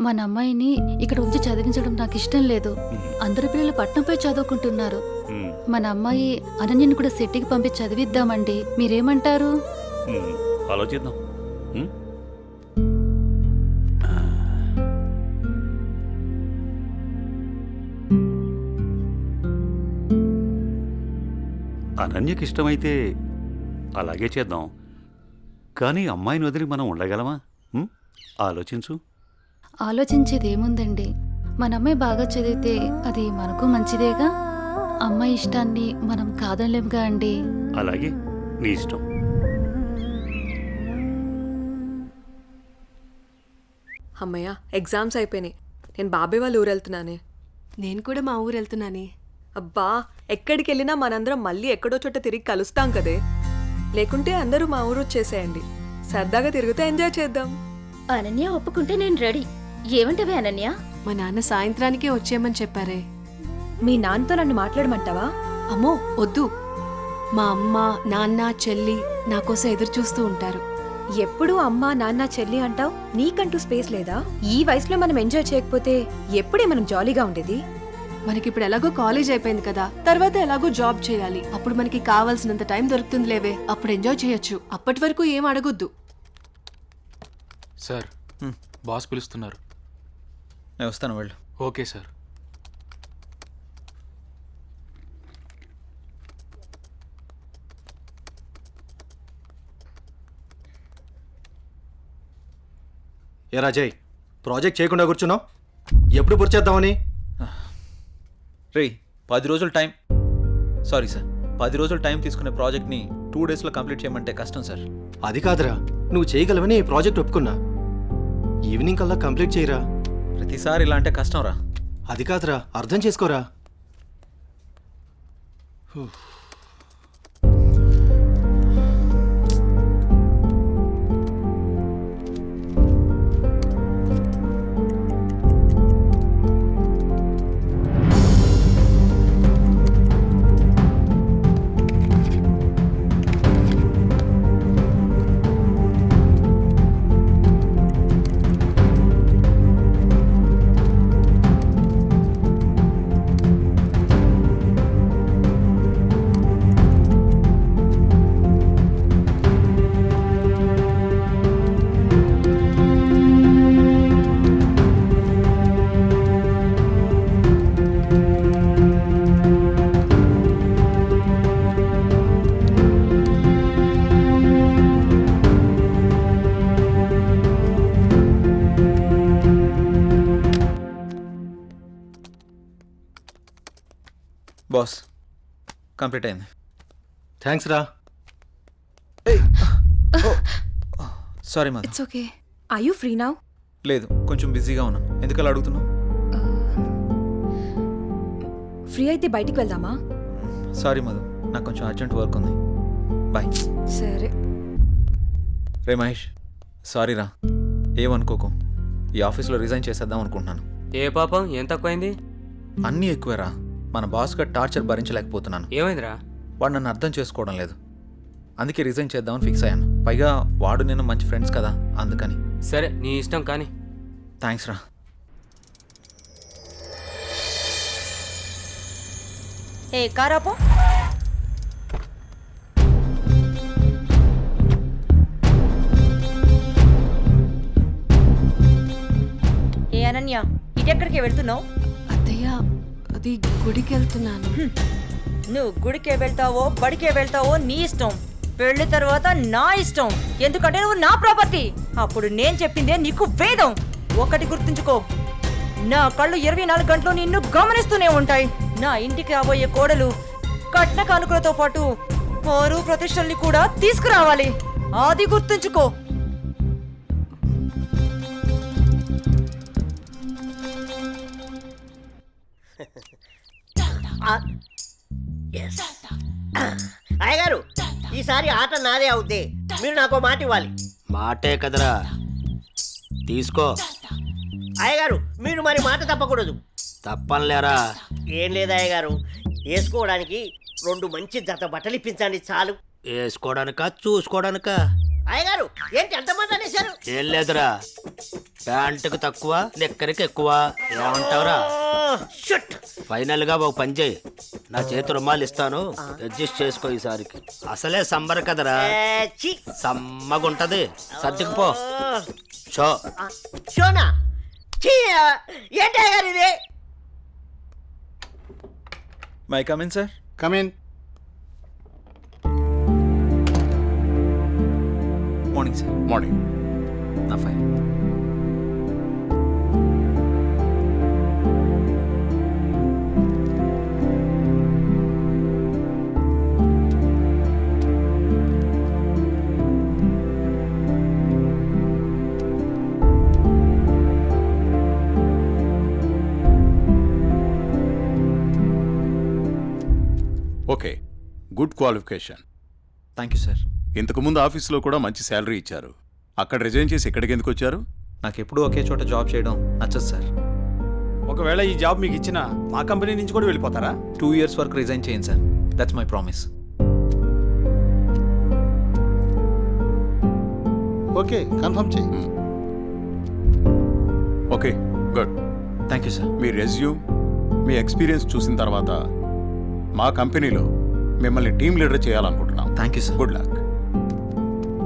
Speaker 8: మన అమ్మాయిని ఇక్కడ ఉంచి చదివించడం నాకు ఇష్టం లేదు. అందరి పిల్లలు పట్నంపై చదువుకుంటున్నారు. మన అమ్మాయి అనన్యని కూడా సిటీకి పంపి చదివిద్దామండి. మీరేమంటారు?
Speaker 9: ఆలోచిద్దాం.
Speaker 19: అనన్యకి ఇష్టమైతే అలాగే చేద్దాం. కానీ అమ్మాయిని వదిలి మనం ఉండగలమా? ఆలోచించు.
Speaker 8: ఆలోచించేది ఏముందండి, మన అమ్మాయి బాగా చదివితే అది మనకు మంచిదేగా. అమ్మాయి ఇష్టాన్ని మనం కాదనలేముగా అండి.
Speaker 19: అలాగే, నీ ఇష్టం.
Speaker 4: అమ్మయ్య, ఎగ్జామ్స్ అయిపోయినాయి. నేను బాబాయ్ వాళ్ళ ఊరు వెళ్తున్నానే.
Speaker 5: నేను కూడా మా ఊరు వెళ్తున్నానే.
Speaker 4: అబ్బా, ఎక్కడికి వెళ్ళినా మనందరం మళ్ళీ ఎక్కడో చోట తిరిగి కలుస్తాం కదే. లేకుంటే అందరూ మా ఊరు వచ్చేసేయండి. సరదాగా తిరుగుతూ ఎంజాయ్ చేద్దాం.
Speaker 8: అనన్య ఒప్పుకుంటే నేను రెడీ. ఏమంటవే అనన్య?
Speaker 5: మా నాన్న సాయంత్రానికే వచ్చేయమని చెప్పారే.
Speaker 3: మీ నాన్నతో నన్ను మాట్లాడమంటావా?
Speaker 5: అమ్మో వద్దు. మా అమ్మ, నాన్న, చెల్లి నా కోసం ఎదురు చూస్తూ ఉంటారు.
Speaker 3: ఎప్పుడూ అమ్మ, నాన్న, చెల్లి అంటావు. నీకంటూ స్పేస్ లేదా? ఈ వయసులో మనం ఎంజాయ్ చేయకపోతే ఎప్పుడే మనం జాలీగా ఉండేది?
Speaker 5: మనకిప్పుడు ఎలాగో కాలేజ్ అయిపోయింది కదా, తర్వాత ఎలాగో జాబ్ చేయాలి. అప్పుడు మనకి కావాల్సినంత టైం దొరుకుతుంది లేవే. అప్పుడు ఎంజాయ్ చేయొచ్చు. అప్పటి వరకు ఏం అడగొద్దు.
Speaker 16: సార్, బాస్ పిలుస్తున్నారు.
Speaker 2: నేను వస్తాను, వెళ్ళు.
Speaker 16: Okay sir.
Speaker 14: ఏ రాజయ్, ప్రాజెక్ట్ చేయకుండా కూర్చున్నావు? ఎప్పుడు పూర్తి చేద్దామని?
Speaker 2: రే, 10 రోజులు టైం. సారీ సార్, 10 రోజులు టైం తీసుకునే ప్రాజెక్ట్ని 2 daysలో కంప్లీట్ చేయమంటే కష్టం సార్.
Speaker 14: అది కాదురా, నువ్వు చేయగలవని ఈ ప్రాజెక్ట్ ఒప్పుకున్నా. ఈవినింగ్ కల్లా కంప్లీట్ చేయరా.
Speaker 2: ప్రతిసారి ఇలా అంటే కష్టం రా.
Speaker 14: అది కాదురా, అర్థం చేసుకోరా.
Speaker 2: బాస్ కంప్లీట్ అయింది.
Speaker 14: థ్యాంక్స్ రా.
Speaker 2: Sorry Madhu.
Speaker 3: It's okay. I you free now?
Speaker 2: లేదు, కొంచెం బిజీగా ఉన్నాను. ఎందుకలా అడుగుతున్నావు?
Speaker 3: ఫ్రీ అయితే బయటికి వెళ్దామా?
Speaker 2: సారీ మధు, నాకు కొంచెం అర్జెంట్ వర్క్ ఉంది. బాయ్.
Speaker 3: సరే.
Speaker 2: రే మహేష్, సారీ రా, ఏమనుకోకు. ఈ ఆఫీస్లో రిజైన్ చేసేద్దాం అనుకుంటున్నాను.
Speaker 17: ఏ పాపం, ఏం తక్కువైంది?
Speaker 2: అన్నీ ఎక్కువేరా. మన బాస్గా టార్చర్ భరించలేకపోతున్నాను.
Speaker 17: ఏమైందిరా?
Speaker 2: వాడు నన్ను అర్థం చేసుకోవడం లేదు. అందుకే రిజైన్ చేద్దామని ఫిక్స్ అయ్యాను. పైగా వాడు నేను మంచి ఫ్రెండ్స్ కదా, అందుకని.
Speaker 17: సరే, నీ ఇష్టం కానీ.
Speaker 2: థ్యాంక్స్ రా.
Speaker 10: ఏ కారాపో. ఏ అనన్య, ఇటెక్కడికి వెళ్తున్నావు?
Speaker 5: అత్తయ్య, అది గుడికి వెళ్తున్నాను.
Speaker 10: నువ్వు గుడికే వెళ్తావో బడికే వెళ్తావో నీ ఇష్టం. పెళ్లి తర్వాత నా ఇష్టం, ఎందుకంటే నువ్వు నా ప్రాపర్టీ. అప్పుడు నేను చెప్పిందే నీకు వేదం. ఒకటి గుర్తుంచుకో, నా కళ్ళు 24 గంటలు నిన్ను గమనిస్తూనే ఉంటాయి. నా ఇంటికి రాబోయే కోడలు కట్న కానుకలతో పాటు పరువు ప్రతిష్టల్ని కూడా తీసుకురావాలి. అది గుర్తుంచుకో.
Speaker 18: అయ్యగారు, ఈసారి ఆట నాదే అవుద్ది. మీరు నాకు మాట ఇవ్వాలి.
Speaker 12: మాటే కదరా, తీసుకో.
Speaker 18: అయ్యగారు, మీరు మరి మాట తప్పకూడదు.
Speaker 12: తప్పనిలేరా.
Speaker 18: ఏం లేదు అయ్యగారు, వేసుకోవడానికి 2 మంచి జత బట్టలు ఇప్పించండి చాలు.
Speaker 12: వేసుకోవడానికా చూసుకోవడానికా?
Speaker 18: అయ్యగారు, ఏంటి ఎంతమంది అనేశారు?
Speaker 12: ఏం లేదురా, ప్యాంటుకు తక్కువ నిక్కరికి ఎక్కువ. ఏమంటావురా? ఫైనల్ గా ఒక పని చేయి, నా చేతి రుమాలు ఇస్తాను, అడ్జస్ట్ చేసుకో ఈసారికి. అసలే సమ్మర్ కదరా, సమ్మగుంటది. సర్దుకుపో. షో
Speaker 18: షోనా? ఏంటి అయ్యగారు ఇది?
Speaker 2: May come in sir.
Speaker 13: Come in.
Speaker 2: Morning sir.
Speaker 13: Morning.
Speaker 2: నా fine.
Speaker 20: Okay, good qualification.
Speaker 2: Thank you sir.
Speaker 20: ఇంతకుముందు ఆఫీస్లో కూడా మంచి శాలరీ ఇచ్చారు. అక్కడ రిజైన్ చేసి ఇక్కడికి ఎందుకు వచ్చారు?
Speaker 2: నాకు ఎప్పుడూ ఒకే చోట జాబ్ చేయడం నచ్చదు సార్.
Speaker 14: ఒకవేళ ఈ జాబ్ మీకు ఇచ్చినా మా కంపెనీ నుంచి కూడా వెళ్ళిపోతారా?
Speaker 2: 2 years వరకు రిజైన్ చేయండి sir. That's my promise.
Speaker 13: Okay, confirm చేయి.
Speaker 20: Okay, good.
Speaker 2: Thank you sir.
Speaker 20: మీ రెజ్యూమ్, మీ ఎక్స్పీరియన్స్ చూసిన తర్వాత మా కంపెనీలో మిమ్మల్ని టీమ్ లీడర్ చేయాలనుకుంటున్నాం.
Speaker 2: Thank you sir.
Speaker 20: Good luck.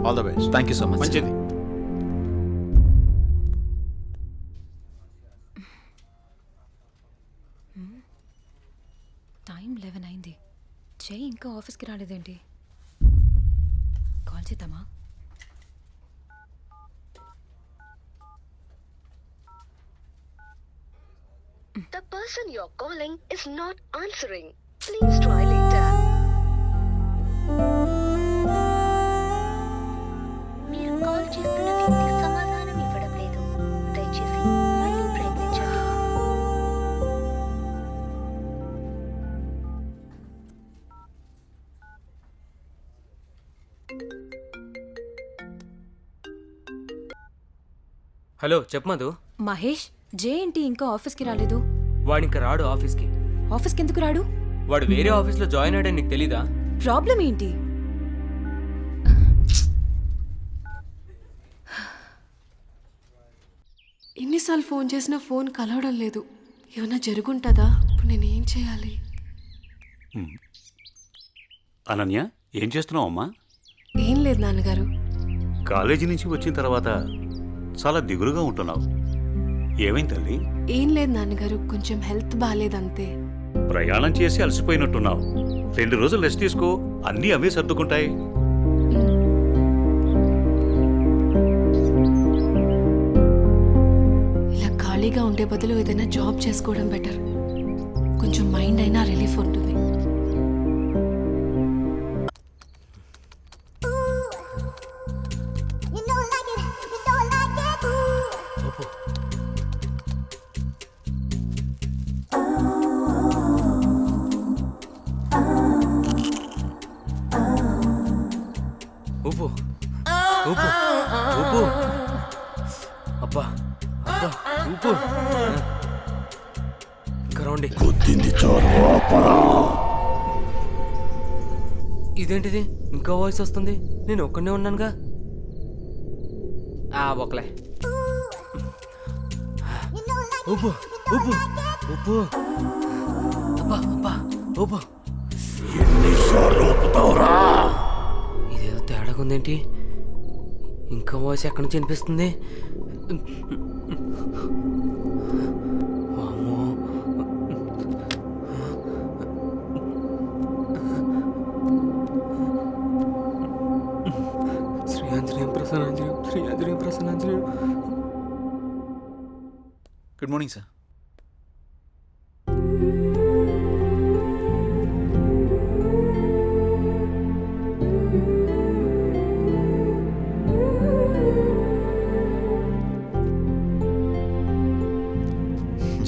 Speaker 20: All the best.
Speaker 2: Thank you so much.
Speaker 14: మంచిది.
Speaker 3: టైం 11 అయింది. జై ఇంకా ఆఫీస్కి రాలేదేంటి? కాల్ చేద్దామా?
Speaker 11: The person you're calling is not answering. Please try later.
Speaker 1: మీరు కాల్ చేస్తున్న వ్యక్తి సమాధానం ఇవ్వడం లేదు. దయచేసి మళ్ళీ ప్రయత్నించండి.
Speaker 17: హలో, చెప్పు మధు.
Speaker 3: మహేష్, జే ఏంటి ఇంకా ఆఫీస్కి రాలేదు?
Speaker 17: వాడు ఇంకా రాడు ఆఫీస్కి.
Speaker 3: ఆఫీస్కి ఎందుకు రాడు?
Speaker 17: వాడు వేరే ఆఫీస్లో జాయిన్ అయ్యాడని నీకు తెలీదా?
Speaker 3: ప్రాబ్లం ఏంటి?
Speaker 5: ఎన్నిసార్లు ఫోన్ చేసినా ఫోన్ కలవడం లేదు. ఏమన్నా జరుగుంటుందా? ఇప్పుడు నేనేం చేయాలి?
Speaker 19: అనన్య, ఏం చేస్తున్నావు అమ్మా?
Speaker 5: ఏం లేదు నాన్నగారు.
Speaker 19: కాలేజీ నుంచి వచ్చిన తర్వాత చాలా దిగులుగా ఉంటున్నావు. ఏమైంది తల్లి?
Speaker 5: ఏం లేదు నాన్నగారు, కొంచెం హెల్త్ బాగాలేదంతే.
Speaker 19: ప్రయాణం చేసి అలసిపోయినట్టున్నావు. 2 రోజులు రెస్ట్ తీసుకో, అన్నీ అవే సర్దుకుంటాయి.
Speaker 5: ఇలా ఖాళీగా ఉండే బదులు ఏదైనా జాబ్ చేసుకోవడం బెటర్. కొంచెం మైండ్ మైండ్ అయినా రిలీఫ్ ఉంటుంది.
Speaker 17: ఊపు ఊపు ఊపు అబ్బా అబ్బా ఊపు ఇంకా రౌండ్ ఇదేంటిది ఇంకా వాయిస్ వస్తుంది? నేను ఒక్కనే ఉన్నానుగా. ఒకలే ఊపు ఊపు ఊపు అబ్బా అబ్బా ఊపు. ఇదేదో తేడాగా ఉందేంటి? ఇంకా వాయిస్ ఎక్కడి నుంచి వినిపిస్తుంది? వామ్మో. శ్రీ ఆంజనేయం ప్రసన్నాంజనేయం, శ్రీ ఆంజనేయం ప్రసన్నాంజనేయం.
Speaker 2: Good morning sir.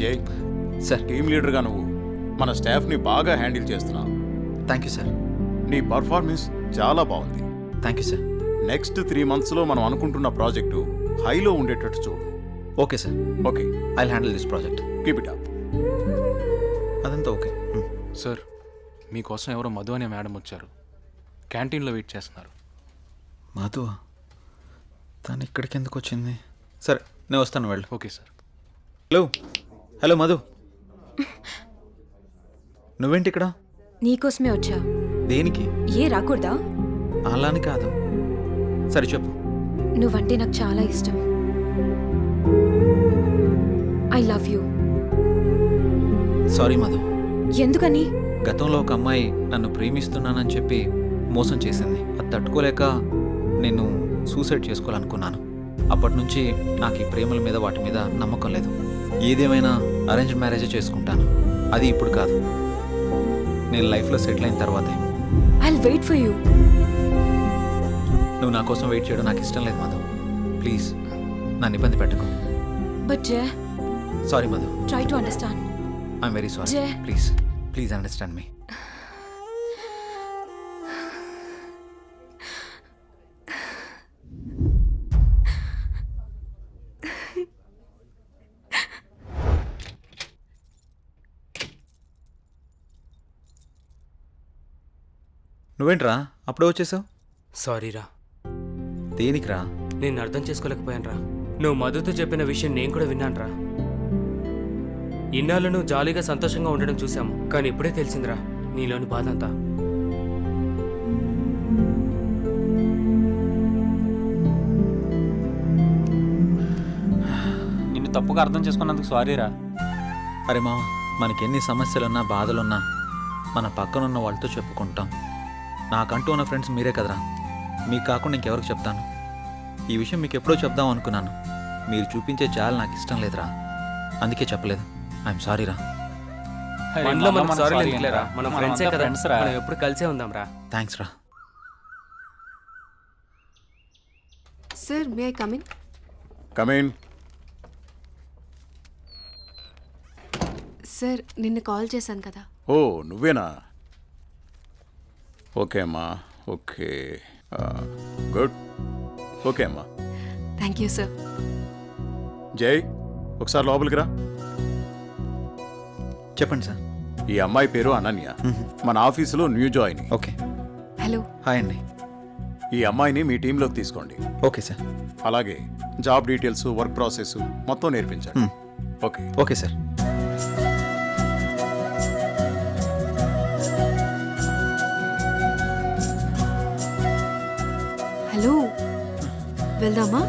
Speaker 20: Jai
Speaker 2: sir,
Speaker 20: team లీడర్గా నువ్వు మన స్టాఫ్ని బాగా హ్యాండిల్ చేస్తున్నావు.
Speaker 2: Thank you sir.
Speaker 20: నీ పర్ఫార్మెన్స్ చాలా బాగుంది.
Speaker 2: Thank you sir.
Speaker 20: నెక్స్ట్ 3 monthsలో మనం అనుకుంటున్న ప్రాజెక్టు హైలో ఉండేటట్టు చూడు.
Speaker 2: Okay sir.
Speaker 20: Okay,
Speaker 2: I handle this project.
Speaker 20: Keep it up.
Speaker 2: అదంతా ఓకే.
Speaker 16: సార్, మీకోసం ఎవరో మధు అనే మేడం వచ్చారు. క్యాంటీన్లో వెయిట్ చేస్తున్నారు.
Speaker 2: మధు? తను ఇక్కడికి ఎందుకు వచ్చింది? సరే, నేను వస్తాను, వెళ్ళు.
Speaker 16: Okay sir.
Speaker 2: Hello hello Madhu, నువ్వేంటి ఇక్కడ?
Speaker 3: నీకోసమే వచ్చా.
Speaker 2: దేనికి?
Speaker 3: ఏ రాకూడదా?
Speaker 2: అలాని కాదు. సరే చెప్పు.
Speaker 3: నువ్వంటే నాకు చాలా ఇష్టం. I love you.
Speaker 2: Sorry Madhu.
Speaker 3: ఎందుకని?
Speaker 2: గతంలో ఒక అమ్మాయి నన్ను ప్రేమిస్తున్నానని చెప్పి మోసం చేసింది. అది తట్టుకోలేక నేను సూసైడ్ చేసుకోవాలనుకున్నాను. అప్పటి నుంచి నాకు ఈ ప్రేమల మీద వాటి మీద నమ్మకం లేదు. ఏదేమైనా అరేంజ్ మ్యారేజే చేసుకుంటాను. అది ఇప్పుడు కాదు, నేను లైఫ్లో సెటిల్ అయిన తర్వాతే.
Speaker 3: I'll wait for you.
Speaker 2: నువ్వు నా కోసం వెయిట్ చేయడం నాకు ఇష్టం లేదు మధు. ప్లీజ్ నన్ను ఇబ్బంది పెట్టకు.
Speaker 3: But Jay,
Speaker 2: sorry Madhu.
Speaker 3: Try to understand.
Speaker 2: I'm very sorry.
Speaker 3: Jay,
Speaker 2: please please understand me. నువ్వేంట్రా అప్పుడే వచ్చేసావు?
Speaker 17: సారీరా.
Speaker 2: దేనికిరా?
Speaker 17: నేను అర్థం చేసుకోలేకపోయానురా. నువ్వు మధుతో చెప్పిన విషయం నేను కూడా విన్నానురా. ఇన్నాళ్ళు నువ్వు జాలీగా సంతోషంగా ఉండడం చూసాము, కానీ ఇప్పుడే తెలిసిందిరా నీలోని బాధ అంతా.
Speaker 2: నిన్ను తప్పుగా అర్థం చేసుకున్నందుకు సారీరా. అరే మామ, మనకెన్ని సమస్యలున్నా బాధలున్నా మన పక్కనున్న వాళ్ళతో చెప్పుకుంటాం. నాకంటూ ఉన్న ఫ్రెండ్స్ మీరే కదరా. మీకు కాకుండా ఇంకెవరికి చెప్తాను? ఈ విషయం మీకు ఎప్పుడో చెప్దాం అనుకున్నాను. మీరు చూపించే జాలి నాకు ఇష్టం లేదురా, అందుకే చెప్పలేదు. ఐఎమ్ సారీరా.
Speaker 17: మనలో మనం సారీ ఎందుకులేరా, మనం ఫ్రెండ్సే కదా, మనం ఎప్పుడు కలిసే ఉందాం రా.
Speaker 2: థ్యాంక్స్ రా.
Speaker 5: Sir, may I come in?
Speaker 20: Come in.
Speaker 5: Sir, నిన్న కాల్ చేశాను కదా.
Speaker 20: ఓ నువ్వేనా? ఓకే అమ్మా, ఓకే, గుడ్. ఓకే అమ్మా.
Speaker 5: Thank you sir.
Speaker 20: జై, ఒకసారి లోపలికి రా.
Speaker 2: చెప్పండి సార్.
Speaker 20: ఈ అమ్మాయి పేరు అనన్య, మన ఆఫీసులో new join.
Speaker 2: Okay.
Speaker 5: Hello.
Speaker 2: Hi అండి.
Speaker 20: ఈ అమ్మాయిని మీ టీంలోకి తీసుకోండి.
Speaker 2: Okay sir.
Speaker 20: అలాగే జాబ్ డీటెయిల్స్, వర్క్ ప్రాసెస్ మొత్తం నేర్పించండి. ఓకే.
Speaker 2: Okay sir.
Speaker 5: హలో, వెళ్దామా?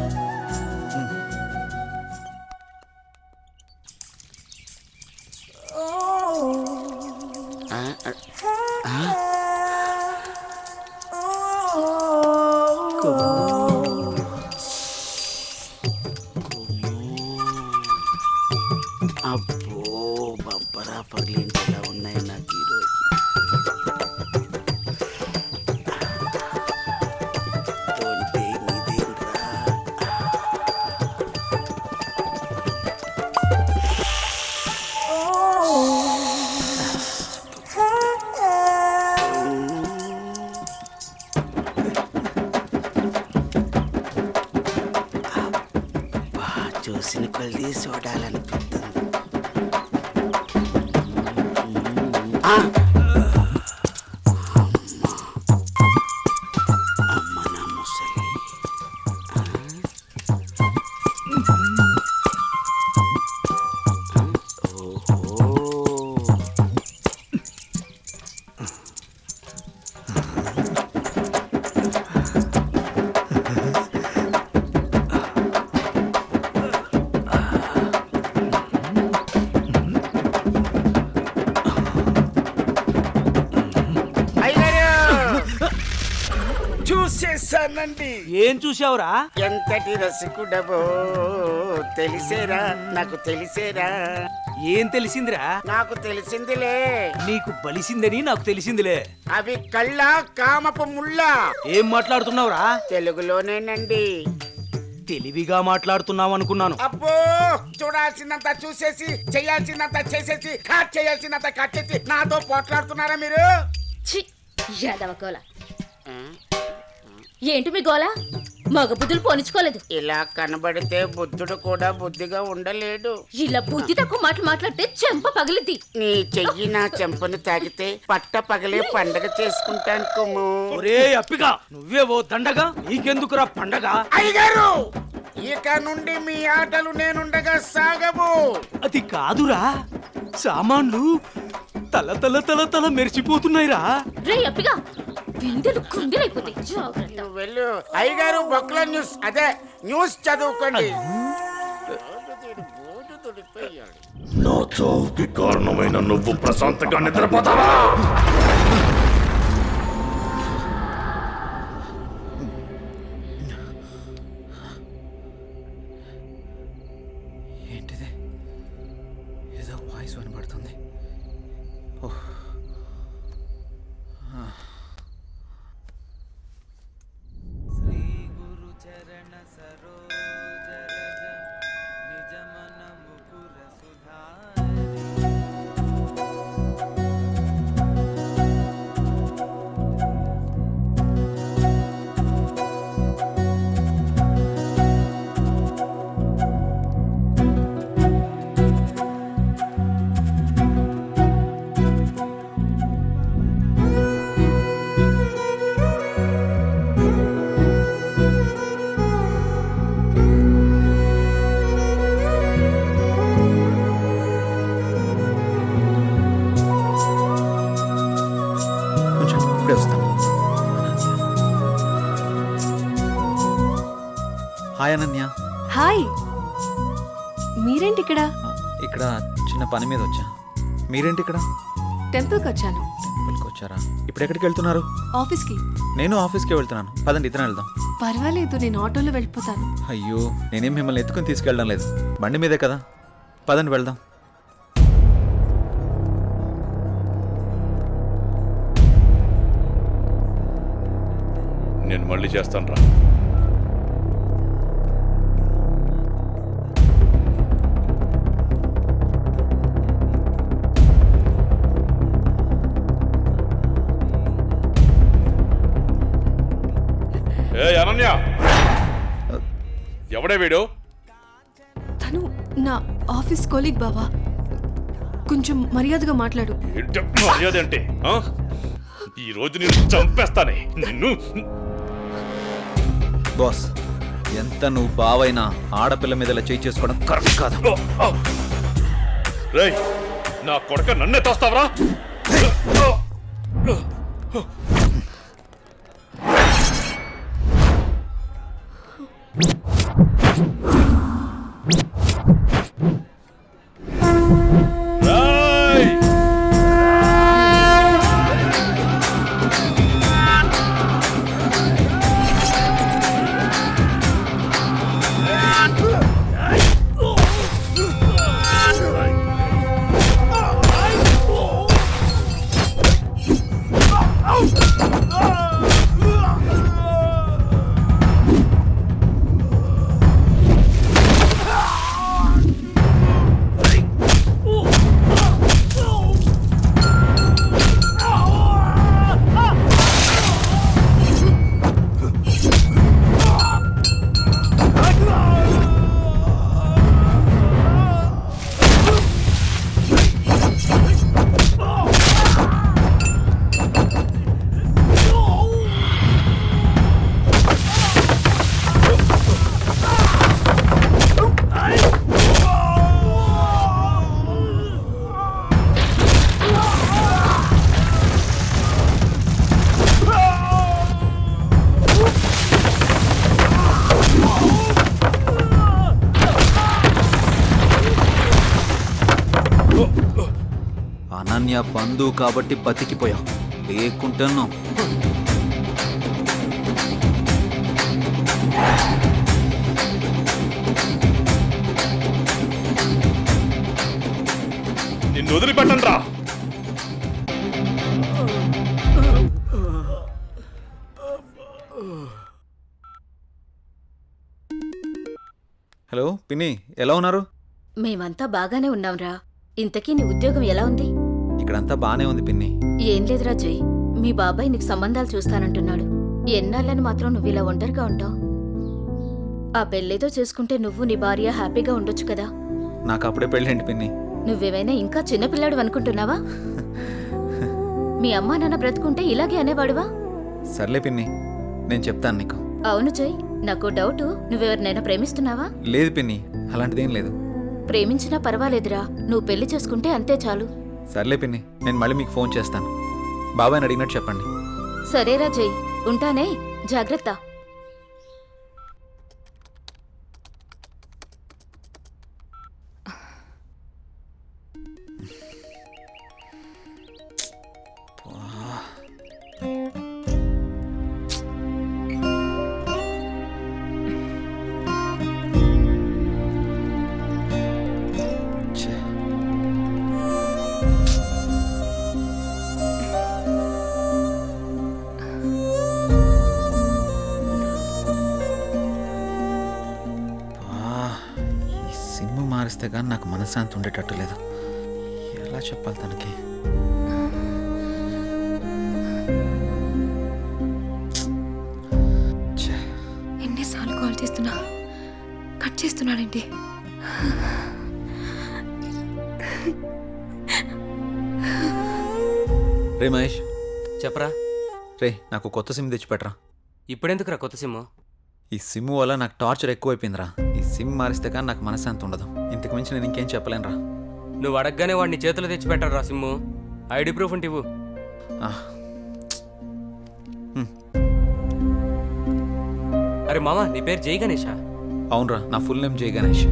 Speaker 15: అబ్బో, బంపరా పగిలించేలా ఉన్నాయి. చూసిన కొలిది చూడాలనిపిస్తుంది. ఆ! అమ్మ నా ముసలి. చూసేసానండి.
Speaker 6: ఏం చూసావురా?
Speaker 15: ఎంతటి రసికుడవో తెలిసేరా, నాకు తెలిసేరా.
Speaker 6: ఏం తెలిసిందిరా?
Speaker 15: నాకు తెలిసిందిలే.
Speaker 6: నీకు బలిసిందని నాకు తెలిసిందిలే.
Speaker 15: అవి కళ్ళ కామపు ముళ్ళ.
Speaker 6: ఏం మాట్లాడుతున్నావురా?
Speaker 15: తెలుగులోనేనండి.
Speaker 6: తెలివిగా మాట్లాడుతున్నావు అనుకున్నాను.
Speaker 15: అబ్బో, చూడాల్సిందంతా చూసేసి చేయాల్సిందంతా చేసేసి కట్ చేయాల్సిందంతా కట్ చేసి నాతో పోట్లాడుతున్నారా మీరు?
Speaker 8: యాదవ గోల. ఏంటి మీ గోల? మగ బుద్ధులు పోనిచ్చుకోలేదు.
Speaker 15: ఇలా కనబడితే బుద్ధుడు కూడా బుద్ధిగా ఉండలేడు.
Speaker 8: ఇలా బుద్ధి తక్కువ మాటలు మాట్లాడితే చెంప పగిలిద్ది.
Speaker 15: నీ చెయ్యి నా చెంపను తాకితే పట్ట పగలే పండగ చేసుకుంటాను కుమ్ము.
Speaker 6: ఒరే అప్పిగా, నువ్వే ఓ దండగా, నీకెందుకురా పండగ?
Speaker 15: అయ్యగారు, ఇక నుండి మీ ఆటలు నేనుండగా సాగవు.
Speaker 6: అది కాదురా, సామాన్లు తల తల తల తల మెరిసిపోతున్నాయిరా.
Speaker 8: రే అప్పిగా, బిందెలు కుందెలైపోతాయి. జాగ్రత్త.
Speaker 15: వెళ్ళు అయ్యగారు, బొక్కల న్యూస్ అదే న్యూస్ చదువుకోండి.
Speaker 7: నా చావుకి కారణమైన నువ్వు ప్రశాంతంగా నిద్రపోతావా?
Speaker 2: ఏంటిది? ఏదో వాయిస్ వినబడుతుంది. ఓహ్. ఇప్పుడే వస్తాను. హాయ్ అనన్య.
Speaker 5: హాయ్. మీరేంటి ఇక్కడ?
Speaker 2: ఇక్కడ చిన్న పని మీద వచ్చా. మీరేంటి ఇక్కడ?
Speaker 5: టెంపుల్కి వచ్చాను.
Speaker 2: టెంపుల్కి వచ్చారా? ఇప్పుడు ఎక్కడికి వెళ్తున్నారు?
Speaker 5: ఆఫీస్కి.
Speaker 2: నేను ఆఫీస్కే వెళ్తున్నాను. పదండి, ఇద్దరం వెళ్దాం.
Speaker 5: పర్వాలేదు, నేను ఆటోలో వెళ్ళిపోతాను.
Speaker 2: అయ్యో, నేనేం మిమ్మల్ని ఎత్తుకుని తీసుకెళ్ళడం లేదు, బండి మీదే కదా. పదండి వెళ్దాం.
Speaker 7: నేను మళ్ళీ చేస్తాను రా. ఏ అనన్య, ఎవడే వీడు?
Speaker 5: తను నా ఆఫీస్ కొలీగ్ బావా. కొంచెం మర్యాదగా మాట్లాడు.
Speaker 7: ఏంటి మర్యాద అంటే? ఈ రోజు నేను చంపేస్తానే నిన్ను.
Speaker 2: బాస్, ఎంత నువ్వు బావైనా ఆడపిల్ల మీద ఇలా చేయి చేసుకోవడం కరెక్ట్ కాదు.
Speaker 7: రేయ్, నా కొడుక నన్నే తోస్తావరా?
Speaker 15: Out!
Speaker 2: అనన్య బంధువు కాబట్టి బతికిపోయావు, లేకుంటున్నావు.
Speaker 7: నిన్ను వదిలిపెట్టండి రా.
Speaker 2: హలో పిన్ని, ఎలా ఉన్నారు?
Speaker 21: మేమంతా బాగానే ఉన్నాంరా. ఇంతకీ నీ ఉద్యోగం ఎలా ఉంది?
Speaker 2: ఇక్కడంతా బానే ఉంది పిన్ని.
Speaker 21: ఏం లేదురా జై, మీ బాబాయ్ నీకు సంబంధాలు చూస్తానంటున్నాడు. ఎన్నాళ్ళని మాత్రం నువ్వు ఇలా ఒంటరిగా ఉంటావు? ఆ పెళ్ళేదో చేసుకుంటే నువ్వు నీ భార్య హ్యాపీగా ఉండొచ్చు కదా.
Speaker 2: నాకు అప్పుడే పెళ్ళేంటి పిన్ని?
Speaker 21: నువ్వేమైనా ఇంకా చిన్నపిల్లాడు అనుకుంటున్నావా? మీ అమ్మా నాన్న బ్రతుకుంటే ఇలాగే అనేవాడువా?
Speaker 2: సర్లే పిన్ని, నేను చెప్తాను నీకు.
Speaker 21: అవును జై, నాకు డౌట్, నువ్వెవరినైనా ప్రేమిస్తున్నావా?
Speaker 2: లేదు పిన్ని, అలాంటిదేం లేదు.
Speaker 21: ప్రేమించినా పర్వాలేదురా, నువ్వు పెళ్లి చేసుకుంటే అంతే చాలు.
Speaker 2: సర్లే పిన్ని, నేను మళ్ళీ మీకు ఫోన్ చేస్తాను. బాబాయ్ని అడిగినట్టు చెప్పండి.
Speaker 21: సరేరా జై, ఉంటానే, జాగ్రత్త.
Speaker 2: మారిస్తే కానీ నాకు మనశ్శాంతి ఉండేటట్టు లేదు. ఎలా చెప్పాలి తనకి?
Speaker 3: ఎన్నిసార్లు కాల్ చేస్తున్నా కట్ చేస్తున్నాడేంటి?
Speaker 2: రే మహేష్,
Speaker 17: చెప్పరా.
Speaker 2: రే నాకు కొత్త సిమ్ తెచ్చిపెట్టరా.
Speaker 17: ఇప్పుడెందుకురా కొత్త సిమ్?
Speaker 2: ఈ సిమ్ వల్ల నాకు టార్చర్ ఎక్కువైపోయిందిరా. ఈ సిమ్ మారిస్తే కానీ నాకు మనశ్శాంతి ఉండదు. ఇంతకు మించి నేను ఇంకేం చెప్పలేనురా.
Speaker 17: నువ్వు అడగగానే వాడిని చేతిలో తెచ్చి పెట్టరా సిమ్ము. ఐడి ప్రూఫ్ ఉంటే ఇవ్వు. అరే మామా, నీ పేరు జై గణేషా?
Speaker 2: అవునరా, నా ఫుల్ నేమ్ జై గణేష్.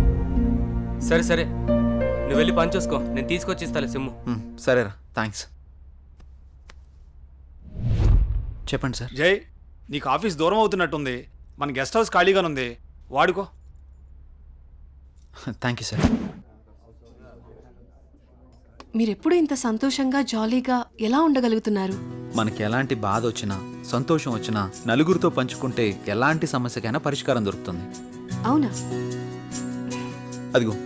Speaker 17: సరే సరే, నువ్వు వెళ్ళి పని చూసుకో, నేను తీసుకొచ్చి ఇస్తాలే సిమ్ము.
Speaker 2: సరేరా, థ్యాంక్స్. చెప్పండి సార్.
Speaker 22: జై, నీకు ఆఫీస్ దూరం అవుతున్నట్టుంది. మన గెస్ట్ హౌస్ ఖాళీగానుంది, వాడుకో.
Speaker 2: Thank you sir.
Speaker 5: మీరెప్పుడు ఇంత సంతోషంగా జాలీగా ఎలా ఉండగలుగుతున్నారు?
Speaker 2: మనకి ఎలాంటి బాధ వచ్చినా సంతోషం వచ్చినా నలుగురితో పంచుకుంటే ఎలాంటి సమస్యకైనా పరిష్కారం దొరుకుతుంది.
Speaker 5: అవునా?
Speaker 2: అదిగో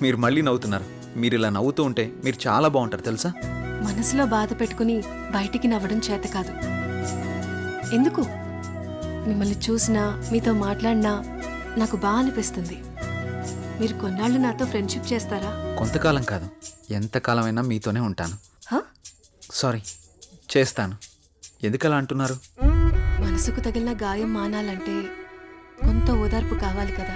Speaker 2: మీరు మళ్ళీ నవ్వుతున్నారు. మీరు ఇలా నవ్వుతూ ఉంటే మీరు చాలా బాగుంటారు తెలుసా.
Speaker 5: మనసులో బాధ పెట్టుకుని బయటికి నవ్వడం చేత కాదు. ఎందుకు? మిమ్మల్ని చూసినా మీతో మాట్లాడినా నాకు బాగా అనిపిస్తుంది. మీరు కొన్నాళ్ళు నాతో ఫ్రెండ్షిప్ చేస్తారా?
Speaker 2: కొంతకాలం కాదు, ఎంతకాలమైనా మీతోనే ఉంటాను. సారీ, చేస్తాను. ఎందుకలా అంటున్నారు?
Speaker 5: మనసుకు తగిలిన గాయం మానాలంటే కొంత ఓదార్పు కావాలి కదా.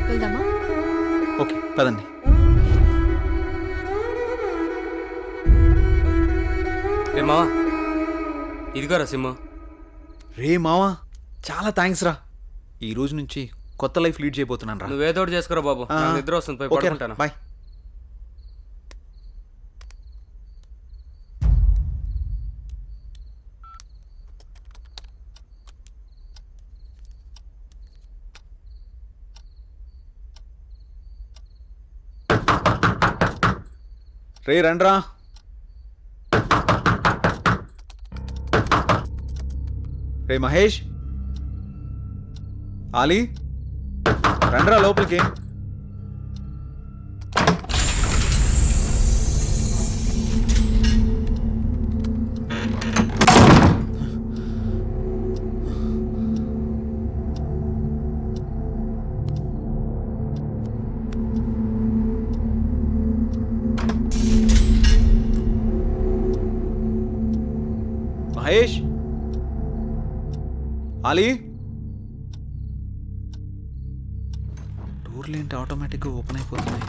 Speaker 5: వెళ్దామా?
Speaker 2: ఓకే, పదండి.
Speaker 17: రే మావా, ఇదిగోరా సిమ్.
Speaker 2: రే మావా, చాలా థ్యాంక్స్ రా. ఈ రోజు నుంచి కొత్త లైఫ్ లీడ్ చేయబోతున్నాను రా.
Speaker 17: నువ్వేదో ఒకటి చేసుకోరా బాబు, నాకు నిద్ర వస్తుంది, పోయి పడుకుంటాను.
Speaker 2: బాయ్. రే రండ్రా. రే మహేష్, ఆలీ, రండ్రా లోపలికి. మహేష్, ఆలీ, డోర్లు ఏంటి ఆటోమేటిక్గా ఓపెన్ అయిపోతున్నాయి?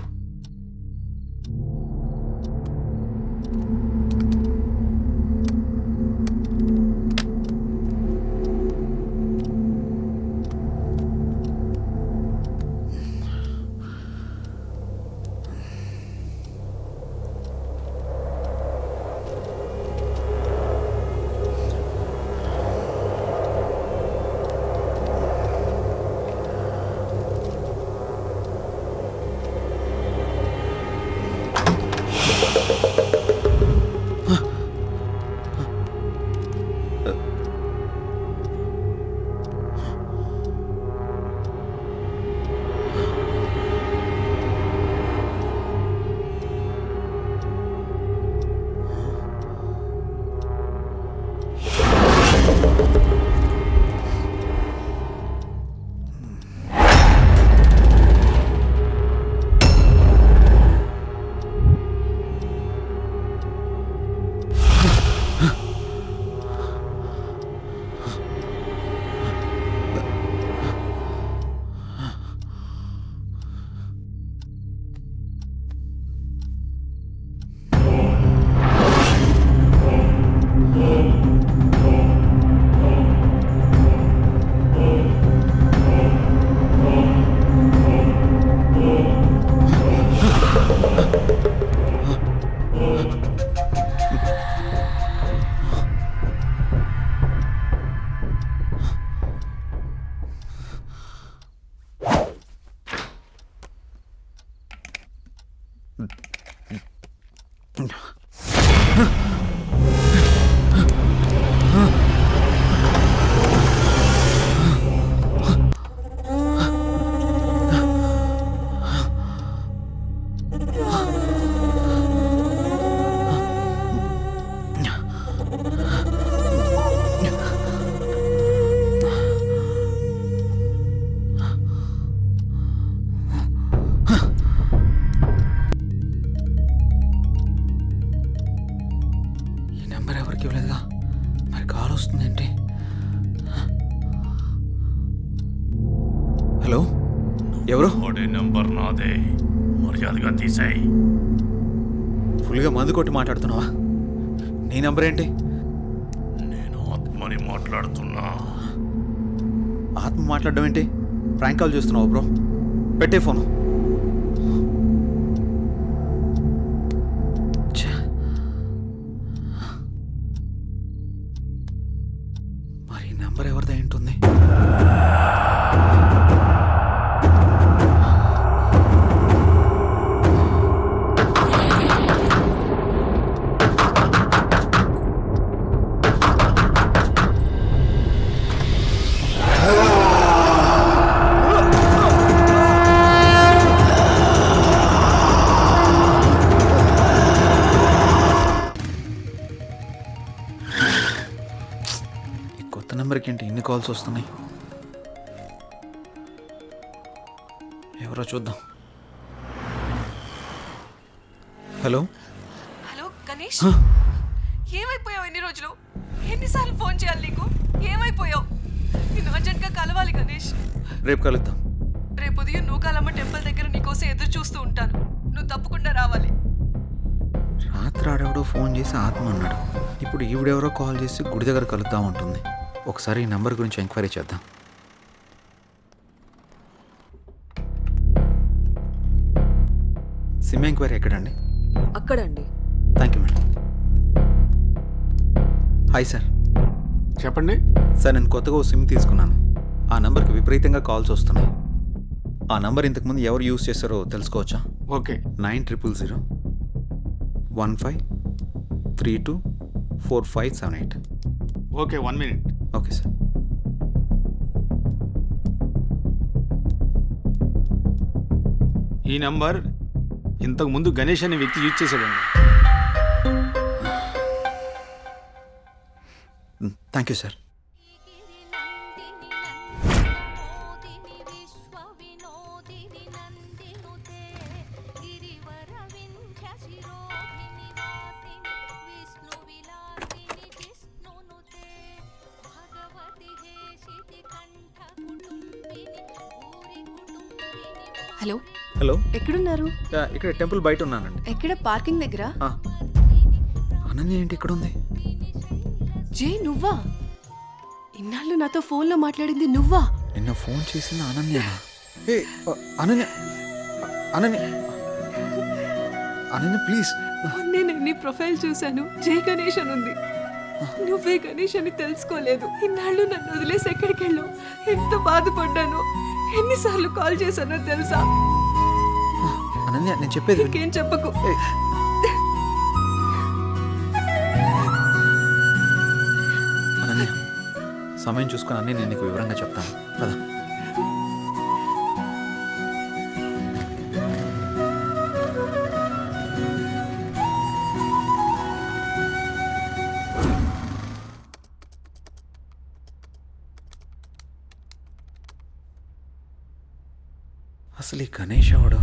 Speaker 2: హలో ఎవరు?
Speaker 19: వాడి నెంబర్ నాదే, మర్యాదగా తీసేయ్.
Speaker 2: ఫుల్గా మందు కొట్టి మాట్లాడుతున్నావా? నీ నంబర్ ఏంటి?
Speaker 19: నేను ఆత్మని మాట్లాడుతున్నా.
Speaker 2: ఆత్మ మాట్లాడడం ఏంటి? ప్రాంక్ కాల్ చేస్తున్నావు బ్రో. పెట్టే ఫోను. మరి నంబర్ ఎవరిదై ఉంటుంది? కొత్త నెంబర్కి ఏంటి ఎన్ని కాల్స్ వస్తున్నాయి? ఎవరో చూద్దాం. హలో
Speaker 5: హలో గణేష్, ఏమైపోయావు? ఎన్ని రోజులు ఎన్నిసార్లు ఫోన్ చేయాలి నీకు? ఏమైపోయావు? నేను అర్జెంట్గా కలవాలి గణేష్.
Speaker 2: రేపు కలుద్దాం.
Speaker 5: రేపు ఉదయం నూకాలమ్మ టెంపుల్ దగ్గర నీకోసం ఎదురు చూస్తూ ఉంటాను. నువ్వు తప్పకుండా రావాలి.
Speaker 2: రాత్రి ఆడెవడో ఫోన్ చేసి ఆత్మ అన్నాడు. ఇప్పుడు ఈవిడెవరో కాల్ చేసి గుడి దగ్గర కలుద్దాం అంటుంది. ఒకసారి ఈ నంబర్ గురించి ఎంక్వైరీ చేద్దాం. సిమ్ ఎంక్వైరీ ఎక్కడండి?
Speaker 5: అక్కడండి.
Speaker 2: Thank you madam. Hi sir.
Speaker 20: చెప్పండి
Speaker 2: సార్, నేను కొత్తగా ఓ సిమ్ తీసుకున్నాను. ఆ నంబర్కి విపరీతంగా కాల్స్ వస్తున్నాయి. ఆ నంబర్ ఇంతకుముందు ఎవరు యూజ్ చేస్తారో తెలుసుకోవచ్చా?
Speaker 20: Okay.
Speaker 2: 9000 15324578.
Speaker 20: Okay, 1 minute.
Speaker 2: Okay sir.
Speaker 20: ఈ నంబర్ ఇంతకు ముందు గణేష్ అనే వ్యక్తి యూజ్ చేశాడండి.
Speaker 2: Thank you sir.
Speaker 5: Hello
Speaker 2: hello,
Speaker 5: ఎక్కడున్నారు?
Speaker 2: ఇక్కడ టెంపుల్ బయట ఉన్నానండి.
Speaker 5: ఎక్కడ? పార్కింగ్ దగ్గర.
Speaker 2: అనన్య ఏంటి ఇక్కడ ఉంది?
Speaker 5: జే, నువ్వా? ఇన్నాళ్ళు నాతో ఫోన్లో మాట్లాడింది నువ్వా?
Speaker 2: నిన్న ఫోన్ చేసిన అనన్య. అనన్య అనన్య అనన్య ప్లీజ్.
Speaker 5: నేను నీ ప్రొఫైల్ చూశాను. జై గణేష్ అని ఉంది. నువ్వే గణేష్ అని తెలుసుకోలేదు. ఇన్నాళ్ళు నన్ను వదిలేసి ఎక్కడికి వెళ్ళావు? ఎంత బాధపడ్డాను. ఎన్నిసార్లు కాల్ చేశానో తెలుసా?
Speaker 2: అనన్య, నేను చెప్పేది
Speaker 5: ఇంకేం చెప్పకు.
Speaker 2: అనన్య, సమయం చూసుకుని అన్నీ నేను నీకు వివరంగా చెప్తాను కదా. అసలు ఈ గణేష్ ఎవడు?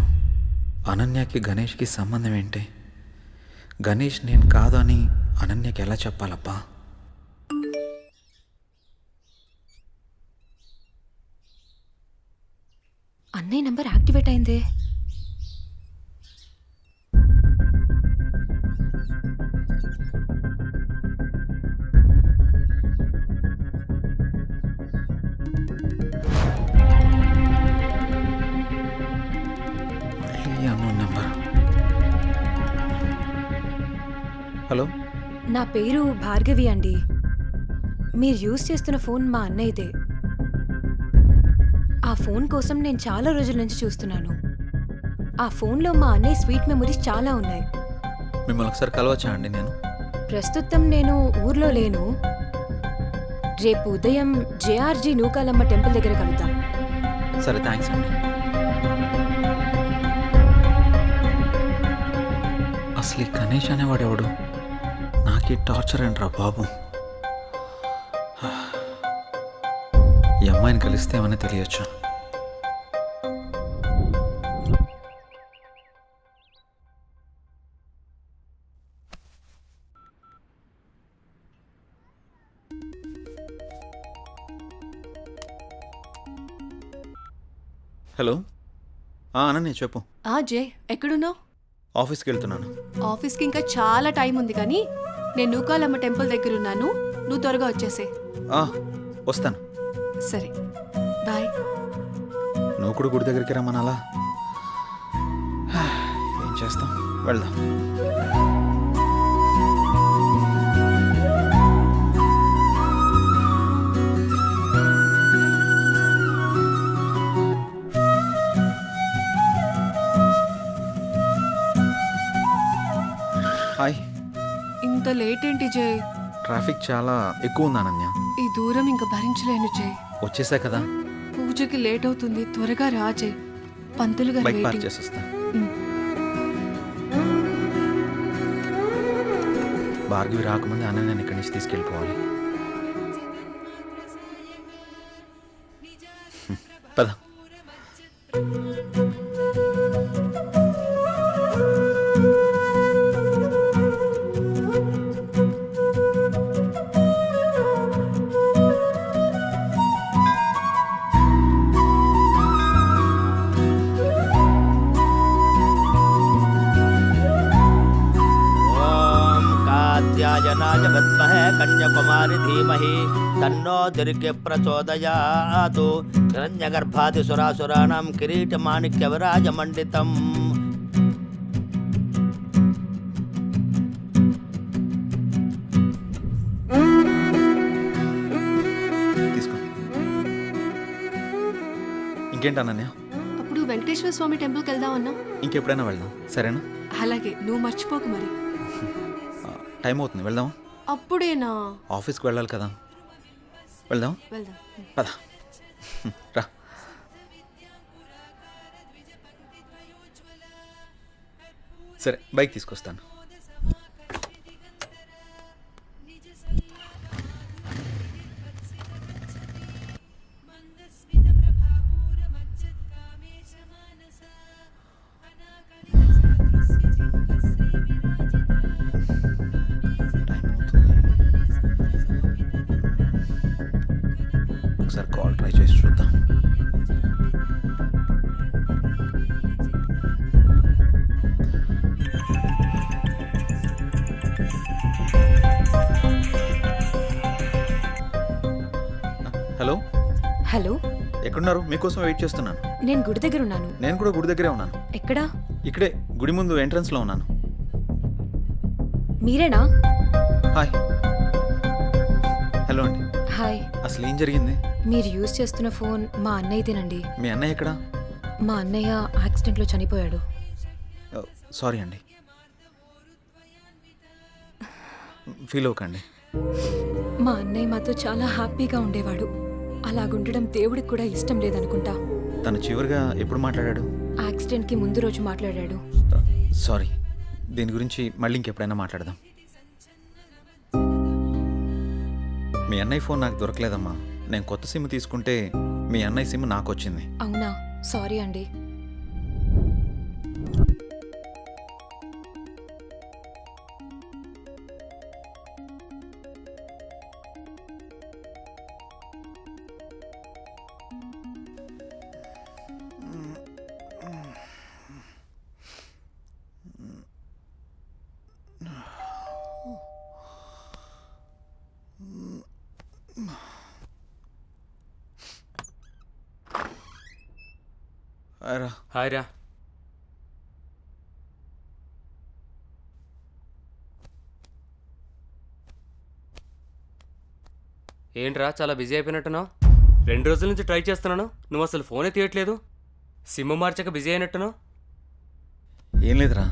Speaker 2: అనన్యకి గణేష్కి సంబంధం ఏంటి? గణేష్ నేను కాదు అని అనన్యకి ఎలా చెప్పాలబ్బా?
Speaker 3: అన్నయ్య నంబర్ యాక్టివేట్ అయిందే.
Speaker 2: హలో,
Speaker 3: నా పేరు భార్గవి అండి. మీరు యూజ్ చేస్తున్న ఫోన్ మా అన్నయ్యదే. ఆ ఫోన్ కోసం నేను చాలా రోజుల నుంచి చూస్తున్నాను. ఆ ఫోన్లో మా అన్నయ్య స్వీట్ మెమరీస్ చాలా ఉన్నాయి.
Speaker 2: మిమ్మల్ని ఒకసారి కలవచ్చా అండి? నేను
Speaker 3: ప్రస్తుతం నేను ఊర్లో లేను. రేపు ఉదయం జేఆర్జీ నూకాలమ్మ టెంపుల్ దగ్గర కలుద్దాం.
Speaker 2: సరే, థ్యాంక్స్ అండి. అసలు ఈ గణేష్ అనేవాడు ఎవడు? నాకీ టార్చర్ ఏంట్రా బాబు. ఈ అమ్మాయిని కలిస్తే ఏమన్నా తెలియచ్చు. హలో అనన్య చెప్పు.
Speaker 5: జే ఎక్కడున్నావు?
Speaker 2: ఆఫీస్కి వెళ్తున్నాను.
Speaker 5: ఆఫీస్కి ఇంకా చాలా టైం ఉంది కానీ నేను నూకాలమ్మ టెంపుల్ దగ్గర ఉన్నాను, నువ్వు త్వరగా వచ్చేసే.
Speaker 2: వస్తాను.
Speaker 5: సరే బాయ్.
Speaker 2: నువ్వు కూడా గుడి దగ్గరికి రమ్మనాలా? ఏం చేస్తాం, వెళ్దాం. హాయ్.
Speaker 5: ఇంత లేట్ ఏంటి జై?
Speaker 2: ట్రాఫిక్ చాలా ఎక్కువ ఉంది అనన్య.
Speaker 5: ఈ దూరం ఇంకా భరించలేను జై.
Speaker 2: వచ్చేసా కదా.
Speaker 5: పూజకి లేట్ అవుతుంది, త్వరగా రా జై. పంతులు గారు
Speaker 2: బైక్ పార్క్
Speaker 5: waiting.
Speaker 2: చేసేస్తా. భార్గవి రాకముందే అనన్యని ఇక్కడి నుంచి తీసుకెళ్ళిపోవాలి. పద.
Speaker 12: कात्यायनाय विद्महे कन्याकुमारी धीमहि तन्नो दुर्गे प्रचोदयात् हिरण्यगर्भादिसुरासुराणां किरीटमाणिक्यविराजमण्डितम्
Speaker 2: తీసుకో. ఇంకేంటి అనన్య?
Speaker 5: అప్పుడు వెంకటేశ్వర స్వామి టెంపుల్కి వెళ్దామన్నా.
Speaker 2: ఇంకెప్పుడైనా వెళ్దాం, సరేనా?
Speaker 5: అలాగే, నువ్వు మర్చిపోకు మరి.
Speaker 2: టైం అవుతుంది, వెళ్దాం.
Speaker 5: అప్పుడేనా?
Speaker 2: ఆఫీస్కి వెళ్ళాలి కదా. వెళ్దాం.
Speaker 5: వెళ్దాం.
Speaker 2: పద. రా. సరే, బైక్ తీసుకొస్తాను. ఒకసారి కాల్ ట్రై చేసి చూద్దాం. హలో.
Speaker 3: హలో,
Speaker 2: ఎక్కడున్నారు? మీకోసం వెయిట్ చేస్తున్నాను.
Speaker 3: నేను గుడి దగ్గర ఉన్నాను.
Speaker 2: నేను కూడా గుడి దగ్గరే ఉన్నాను.
Speaker 3: ఎక్కడా?
Speaker 2: ఇక్కడే గుడి ముందు ఎంట్రన్స్లో ఉన్నాను.
Speaker 3: మీరేనా?
Speaker 2: హాయ్. హలో అండి.
Speaker 3: హాయ్.
Speaker 2: అసలు ఏం జరిగింది?
Speaker 3: మీరు యూజ్ చేస్తున్న ఫోన్ మా అన్నయ్యదేనండి.
Speaker 2: మీ అన్నయ్య ఎక్కడా?
Speaker 3: మా అన్నయ్య యాక్సిడెంట్లో చనిపోయాడు.
Speaker 2: సారీ అండి. ఫీల్ అవ్వకండి.
Speaker 3: మా అన్నయ్య మాతో చాలా హ్యాపీగా ఉండేవాడు. అలాగుండడం దేవుడికి కూడా ఇష్టం లేదనుకుంటా.
Speaker 2: తను చివరిగా ఎప్పుడు మాట్లాడాడు?
Speaker 3: యాక్సిడెంట్కి ముందు రోజు మాట్లాడాడు.
Speaker 2: సారీ. దీని గురించి మళ్ళీ ఇంకెప్పుడైనా మాట్లాడదాం. మీ అన్నయ్య ఫోన్ నాకు దొరకలేదమ్మా. నేను కొత్త సిమ్ తీసుకుంటే మీ అన్నయ్య సిమ్ నాకు వచ్చింది.
Speaker 3: అవునా? సారీ అండి.
Speaker 17: హాయ్ రా. ఏంట్రా చాలా బిజీ అయిపోయినట్టున్నావు? 2 రోజుల నుంచి ట్రై చేస్తున్నాను, నువ్వు అసలు ఫోనే తీయట్లేదు. సిమ్ మార్చక బిజీ అయినట్టున్నావు.
Speaker 2: ఏం లేదురా,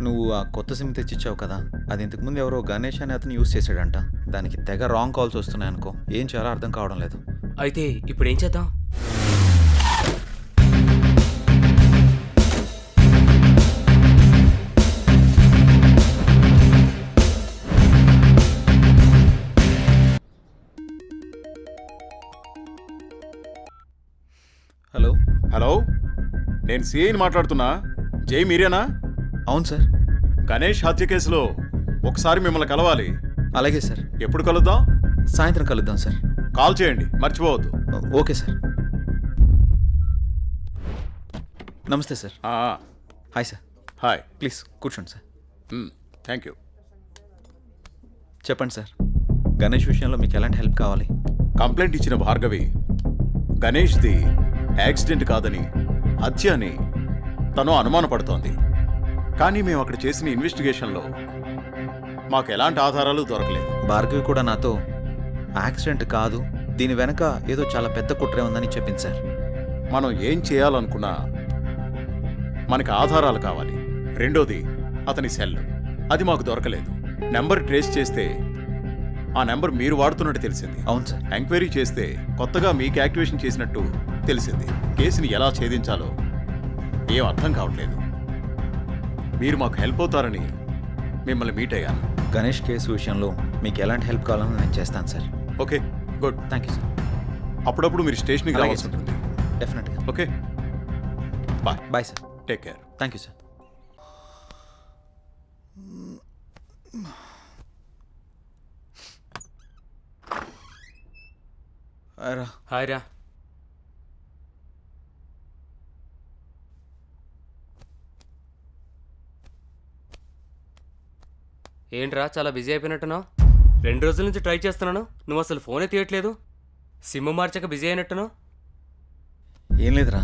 Speaker 2: నువ్వు ఆ కొత్త సిమ్ తెచ్చిచ్చావు కదా, అది ఇంతకుముందు ఎవరో గణేష్ అనే అతను యూస్ చేశాడంట. దానికి తెగ రాంగ్ కాల్స్ వస్తున్నాయి అనుకో. ఏం చేయాలో అర్థం కావడం లేదు.
Speaker 17: అయితే ఇప్పుడు ఏం చేద్దాం?
Speaker 2: హలో.
Speaker 20: హలో, నేను సిఐని మాట్లాడుతున్నా. జై మీరేనా?
Speaker 2: అవును సార్.
Speaker 20: గణేష్ హత్య కేసులో ఒకసారి మిమ్మల్ని కలవాలి.
Speaker 2: అలాగే సార్.
Speaker 20: ఎప్పుడు కలుద్దాం?
Speaker 2: సాయంత్రం కలుద్దాం సార్.
Speaker 20: కాల్ చేయండి, మర్చిపోవద్దు.
Speaker 2: Okay sir. Namaste sir. Hi sir.
Speaker 20: Hi.
Speaker 2: Please కూర్చోండి సార్.
Speaker 20: Thank you.
Speaker 2: చెప్పండి సార్, గణేష్ విషయంలో మీకు ఎలాంటి హెల్ప్ కావాలి?
Speaker 20: కంప్లైంట్ ఇచ్చిన భార్గవి గణేష్ది యాక్సిడెంట్ కాదని హత్య అని తను అనుమానపడుతోంది. కానీ మేము అక్కడ చేసిన ఇన్వెస్టిగేషన్లో మాకు ఎలాంటి ఆధారాలు దొరకలేదు.
Speaker 2: భార్గవి కూడా నాతో యాక్సిడెంట్ కాదు, దీని వెనక ఏదో చాలా పెద్ద కుట్రే ఉందని చెప్పింది సార్.
Speaker 20: మనం ఏం చేయాలనుకున్నా మనకి ఆధారాలు కావాలి. రెండోది అతని సెల్, అది మాకు దొరకలేదు. నెంబర్ ట్రేస్ చేస్తే ఆ నెంబర్ మీరు వాడుతున్నట్టు తెలిసింది.
Speaker 2: అవును సార్.
Speaker 20: ఎంక్వైరీ చేస్తే కొత్తగా మీకు యాక్టివేషన్ చేసినట్టు తెలిసింది. కేసుని ఎలా ఛేదించాలో ఏం అర్థం కావట్లేదు. మీరు మాకు హెల్ప్ అవుతారని మిమ్మల్ని మీట్ అయ్యాను.
Speaker 2: గణేష్ కేసు విషయంలో మీకు ఎలాంటి హెల్ప్ కావాలని నేను చేస్తాను sir.
Speaker 20: Okay, good.
Speaker 2: Thank you sir.
Speaker 20: అప్పుడప్పుడు మీరు స్టేషన్కి రావాల్సి ఉంటుంది.
Speaker 2: డెఫినెట్గా.
Speaker 20: Okay, bye.
Speaker 2: Bye sir.
Speaker 20: Take care.
Speaker 2: Thank you sir.
Speaker 17: Hi రా. ఏంట్రా చాలా బిజీ అయిపోయినట్టున్నావు? 2 రోజుల నుంచి ట్రై చేస్తున్నాను, నువ్వు అసలు ఫోనే తీయట్లేదు. సిమ్ మార్చక బిజీ అయినట్టున్నావు.
Speaker 2: ఏం లేదురా,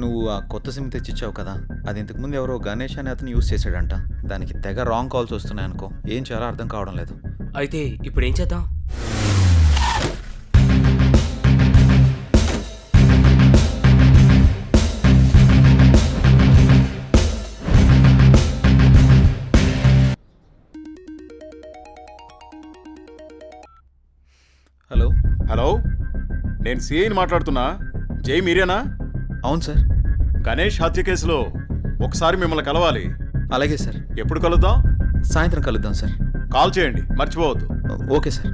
Speaker 2: నువ్వు ఆ కొత్త సిమ్ తెచ్చిచ్చావు కదా, అది ఇంతకుముందు ఎవరో గణేష్ అనే అతను యూస్ చేశాడంట. దానికి తెగ రాంగ్ కాల్స్ వస్తున్నాయి అనుకో. ఏం చేయాలో అర్థం కావడం లేదు.
Speaker 17: అయితే ఇప్పుడు ఏం చేద్దాం?
Speaker 2: హలో.
Speaker 20: హలో, నేను సిఐని మాట్లాడుతున్నా. జై మీరేనా?
Speaker 2: అవును సార్.
Speaker 20: గణేష్ హత్య కేసులో ఒకసారి మిమ్మల్ని కలవాలి.
Speaker 2: అలాగే సార్.
Speaker 20: ఎప్పుడు కలుద్దాం?
Speaker 2: సాయంత్రం కలుద్దాం సార్.
Speaker 20: కాల్ చేయండి, మర్చిపోవద్దు.
Speaker 2: Okay sir.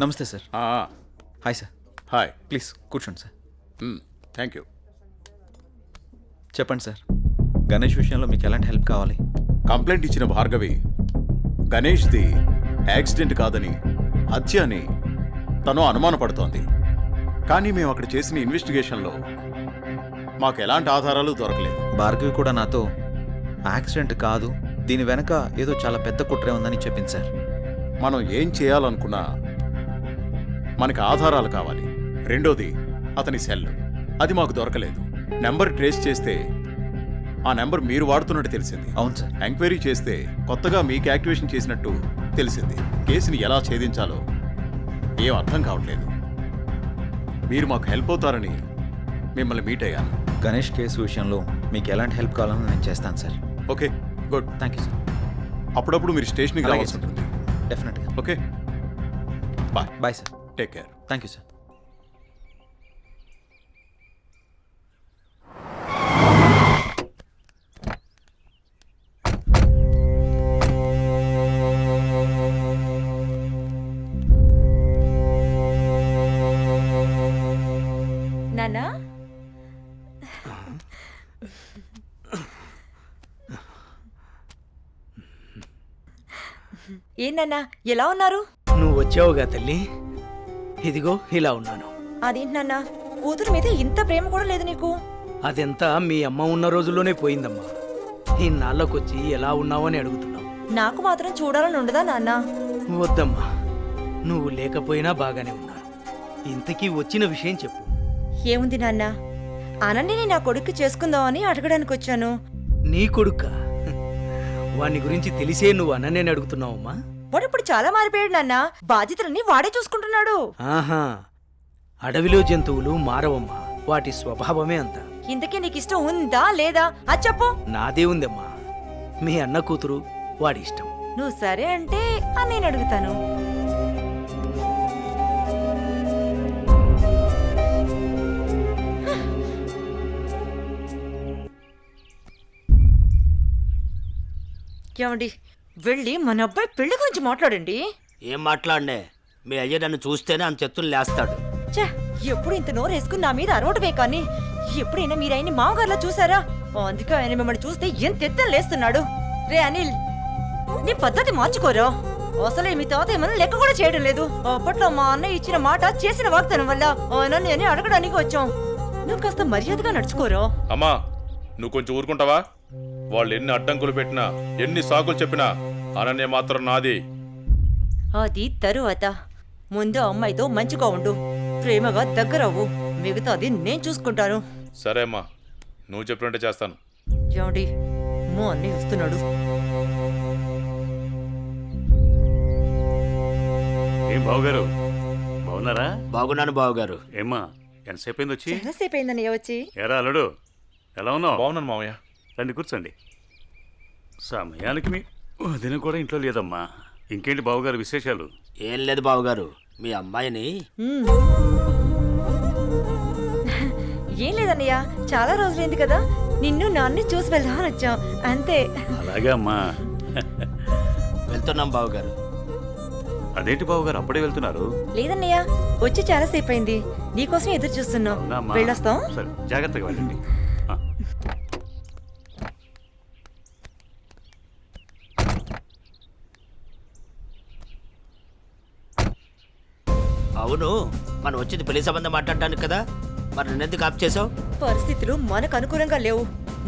Speaker 2: Namaste sir. Hi sir.
Speaker 20: Hi.
Speaker 2: Please కూర్చోండి సార్.
Speaker 20: Thank you.
Speaker 2: చెప్పండి సార్, గణేష్ విషయంలో మీకు ఎలాంటి హెల్ప్ కావాలి?
Speaker 20: కంప్లైంట్ ఇచ్చిన భార్గవి గణేష్ది యాక్సిడెంట్ కాదని హత్య అని తను అనుమానపడుతోంది. కానీ మేము అక్కడ చేసిన ఇన్వెస్టిగేషన్లో మాకు ఎలాంటి ఆధారాలు దొరకలేదు.
Speaker 2: భార్గవి కూడా నాతో యాక్సిడెంట్ కాదు, దీని వెనక ఏదో చాలా పెద్ద కుట్రే ఉందని చెప్పింది సార్.
Speaker 20: మనం ఏం చేయాలనుకున్నా మనకి ఆధారాలు కావాలి. రెండోది అతని సెల్, అది మాకు దొరకలేదు. నెంబర్ ట్రేస్ చేస్తే ఆ నెంబర్ మీరు వాడుతున్నట్టు తెలిసింది.
Speaker 2: అవును సార్.
Speaker 20: ఎంక్వైరీ చేస్తే కొత్తగా మీకు యాక్టివేషన్ చేసినట్టు తెలిసింది. కేసుని ఎలా ఛేదించాలో ఏం అర్థం కావట్లేదు. మీరు మాకు హెల్ప్ అవుతారని మిమ్మల్ని మీట్ అయ్యాను.
Speaker 2: గణేష్ కేసు విషయంలో మీకు ఎలాంటి హెల్ప్ కావాలని నేను చేస్తాను sir.
Speaker 20: Okay, good.
Speaker 2: Thank you sir.
Speaker 20: అప్పుడప్పుడు మీరు స్టేషన్కి రావాల్సి ఉంటుంది.
Speaker 2: డెఫినెట్గా.
Speaker 20: Okay, bye.
Speaker 2: Bye sir.
Speaker 20: Take care.
Speaker 2: Thank you sir.
Speaker 10: నాన్నా, ఏంటన్నా ఎలా ఉన్నారు?
Speaker 6: నువ్వు వచ్చావుగా తల్లి, ఇదిగో ఇలా ఉన్నాను.
Speaker 10: అదేంటి నాన్న, కూతురు మీద ఇంత ప్రేమ కూడా లేదు నీకు?
Speaker 6: అదెంతా మీ అమ్మ ఉన్న రోజుల్లోనే పోయిందమ్మా. ఇన్నాళ్ళకొచ్చి ఎలా ఉన్నావు అని అడుగుతున్నావు.
Speaker 10: నాకు మాత్రం చూడాలని ఉండదా నాన్న?
Speaker 6: వద్దమ్మా, నువ్వు లేకపోయినా బాగానే ఉన్నాను. ఇంతకీ వచ్చిన విషయం చెప్పు.
Speaker 10: ఏముంది నాన్న, అనన్యని నా కొడుక్కి చేసుకుందామని అడగడానికి వచ్చాను.
Speaker 6: నీ కొడుక్క? వాణ్ణి గురించి తెలిసే నువ్వు అనన్యని అడుగుతున్నావమ్మా?
Speaker 10: వాడు ఇప్పుడు చాలా మారిపోయాడు నాన్న, బాధ్యతలన్నీ వాడే చూసుకుంటున్నాడు.
Speaker 6: ఆహా, అడవిలో జంతువులు మారవమ్మా, వాటి స్వభావమే అంత.
Speaker 10: ఇంతకీ నీకు ఇష్టం ఉందా లేదా అది చెప్పు.
Speaker 6: నాదే ఉందమ్మా, మీ అన్న కూతురు, వాడి ఇష్టం.
Speaker 10: నువ్వు సరే అంటే నేను అడుగుతాను. ఏమండి, వెళ్ళి మన అబ్బాయి పెళ్లి గురించి మాట్లాడండి.
Speaker 12: ఏం మాట్లాడనే? మీ అయ్య నన్ను చూస్తేనే అంత చెత్తులు లేస్తాడు.
Speaker 10: ఛే, ఎప్పుడు ఇంత నోరు వేసుకుని నా మీద అరవటమే కానీ ఎప్పుడైనా మీరు ఆయన్ని మామగారులా చూసారా? అందుకే ఆయన మిమ్మల్ని చూస్తే ఎంత ఎత్తున లేస్తున్నాడు. రే అనిల్, నీ పద్ధతి మార్చుకోరా. అసలే మీ తాత ఏమన్నా లెక్క కూడా చేయడం లేదు. అప్పట్లో మా అన్నయ్య ఇచ్చిన మాట చేసిన వాగ్దానం వల్ల ఆయన నేను అడగడానికి వచ్చాం. నువ్వు కాస్త మర్యాదగా నడుచుకోరా.
Speaker 7: అమ్మా నువ్వు కొంచెం ఊరుకుంటావా? వాళ్ళు ఎన్ని అడ్డంకులు పెట్టినా ఎన్ని సాకులు చెప్పినా అనన్య మాత్రం నాది.
Speaker 10: అది తరువాత. ముందు అమ్మాయితో మంచిగా ఉండు, ప్రేమగా దగ్గరవ్వు, మిగతాది నేను చూసుకుంటాను.
Speaker 7: సరే అమ్మా, నువ్వు చెప్పినట్టే చేస్తాను.
Speaker 10: ఏమండి, మా అన్నయ్య వస్తున్నాడు.
Speaker 19: ఏం బావగారు బాగున్నారా?
Speaker 12: బాగున్నాను బావగారు.
Speaker 19: ఏమ్మా ఎంతసేపు అయింది వచ్చి?
Speaker 10: ఎంతసేపు అయిందన్నయ్య వచ్చి?
Speaker 19: ఎరా అల్లుడు ఎలా ఉన్నావు?
Speaker 7: బాగున్నాను మామయ్య.
Speaker 19: రండి కూర్చోండి. సమయానికి మీ వదిన కూడా ఇంట్లో లేదమ్మా. ఇంకేంటి బావగారు విశేషాలు?
Speaker 12: ఏం లేదు బావగారు, మీ అమ్మాయిని
Speaker 10: ఏం లేదన్నయ్య, చాలా రోజులైంది కదా, నిన్ను నాన్ని చూసి వెళ్దామని వచ్చాం అంతే.
Speaker 19: అలాగే అమ్మా.
Speaker 12: వెళ్తున్నాం బావగారు.
Speaker 19: అదేంటి బావగారు అప్పుడే వెళ్తున్నారు?
Speaker 10: లేదన్నయ్య, వచ్చి చాలాసేపు అయింది, నీకోసం ఎదురు చూస్తున్నాం.
Speaker 19: అవునమ్మా.
Speaker 10: వెళ్ళొస్తాం.
Speaker 19: సరే జాగ్రత్తగా వెళ్ళండి.
Speaker 12: అవును, మనం వచ్చింది పెళ్లి సంబంధం మాట్లాడడానికి కదా, మరి నన్నెందుకు ఆప్ చేసావు?
Speaker 10: పరిస్థితులు మనకు అనుకూలంగా లేవు.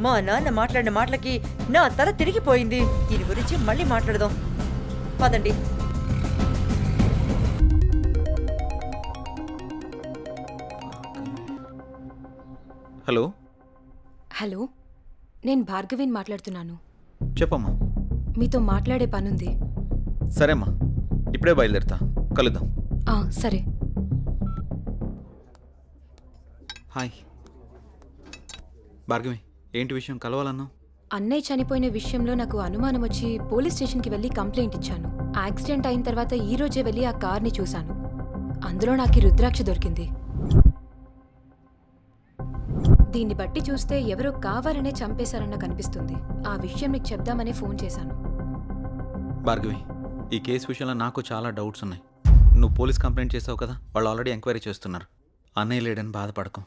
Speaker 10: మా నాన్న మాట్లాడిన మాటలకి నా తల తిరిగిపోయింది. దీని గురించి మళ్ళీ మాట్లాడదాం, పదండి.
Speaker 2: హలో
Speaker 3: హలో, నేను భార్గవిని మాట్లాడుతున్నాను.
Speaker 2: చెప్పమ్మా.
Speaker 3: మీతో మాట్లాడే పనుంది.
Speaker 2: సరేమ్మా, ఇప్పుడే బయలుదేరుతా, కలుద్దాం.
Speaker 3: సరే.
Speaker 2: హాయ్ భార్గవి, ఏంటి విషయం కలవాలన్నావు?
Speaker 3: అన్నయ్య చనిపోయిన విషయంలో నాకు అనుమానం వచ్చి పోలీస్ స్టేషన్కి వెళ్ళి కంప్లైంట్ ఇచ్చాను. యాక్సిడెంట్ అయిన తర్వాత ఈ రోజే వెళ్ళి ఆ కార్ని చూశాను. అందులో నాకు ఈ రుద్రాక్ష దొరికింది. దీన్ని బట్టి చూస్తే ఎవరో కావాలనే చంపేశారన్న కనిపిస్తుంది. ఆ విషయం నీకు చెప్దామనే ఫోన్ చేశాను.
Speaker 2: భార్గవి, ఈ కేసు విషయంలో నాకు చాలా డౌట్స్ ఉన్నాయి. నువ్వు పోలీస్ కంప్లైంట్ చేసావు కదా, వాళ్ళు ఆల్రెడీ ఎంక్వైరీ చేస్తున్నారు. అన్నయ్య లేడని బాధపడకు,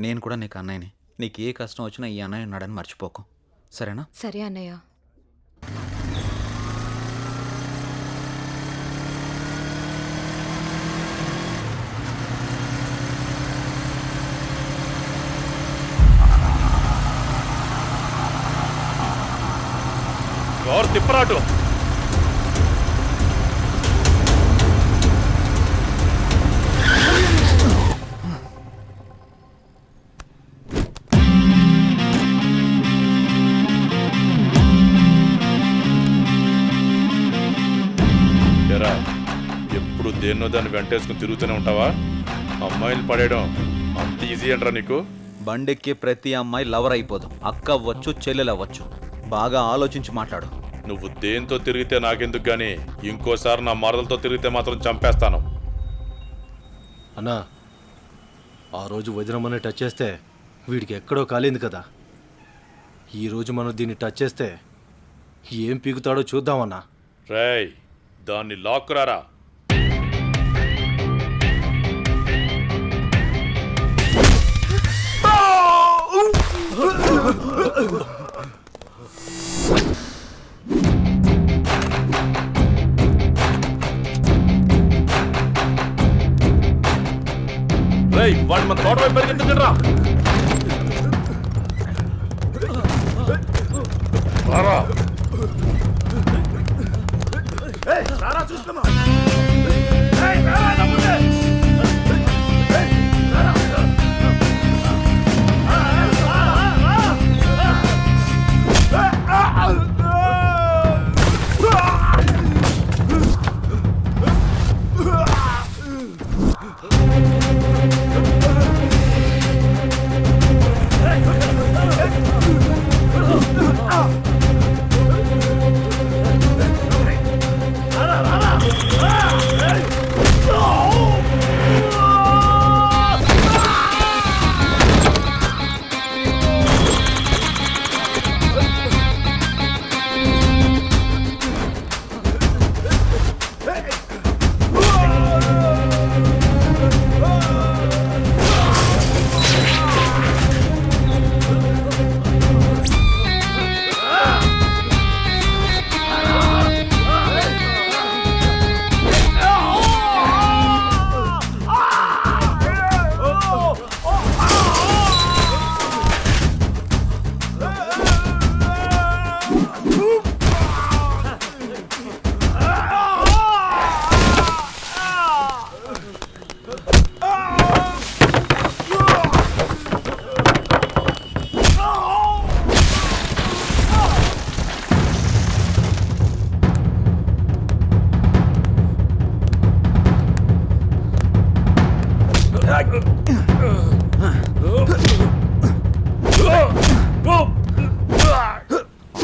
Speaker 2: నేను కూడా నీకు అన్నయ్యని. నీకు ఏ కష్టం వచ్చినా ఈ అన్నయ్య ఉన్నాడని మర్చిపోకు, సరేనా?
Speaker 3: సరే అన్నయ్య.
Speaker 7: తిప్పరాటు ఎప్పుడు దేన్నో దాన్ని వెంటేసుకుని తిరుగుతూనే ఉంటావా? అమ్మాయిలు పడేయడం అంత ఈజీ అంటారా నీకు?
Speaker 2: బండెక్కి ప్రతి అమ్మాయి లవర్ అయిపోదు. అక్క అవ్వచ్చు, చెల్లెలు అవ్వచ్చు. బాగా ఆలోచించి మాట్లాడు.
Speaker 7: నువ్వు దేంతో తిరిగితే నాకెందుకు గానీ ఇంకోసారి నా మరదలతో తిరిగితే మాత్రం చంపేస్తాను.
Speaker 14: అన్నా, ఆ రోజు వదినమ్మని టచ్ చేస్తే వీడికి ఎక్కడో కాలింది కదా. ఈరోజు మనం దీన్ని టచ్ చేస్తే ఏం పీకుతాడో చూద్దామన్నా.
Speaker 7: రేయ్, దాన్ని లాక్కురారా. రేయ్, వాడు మన తోట వైపు పరిగెత్తుకుంటురా. రారా.
Speaker 15: చూసుకున్నా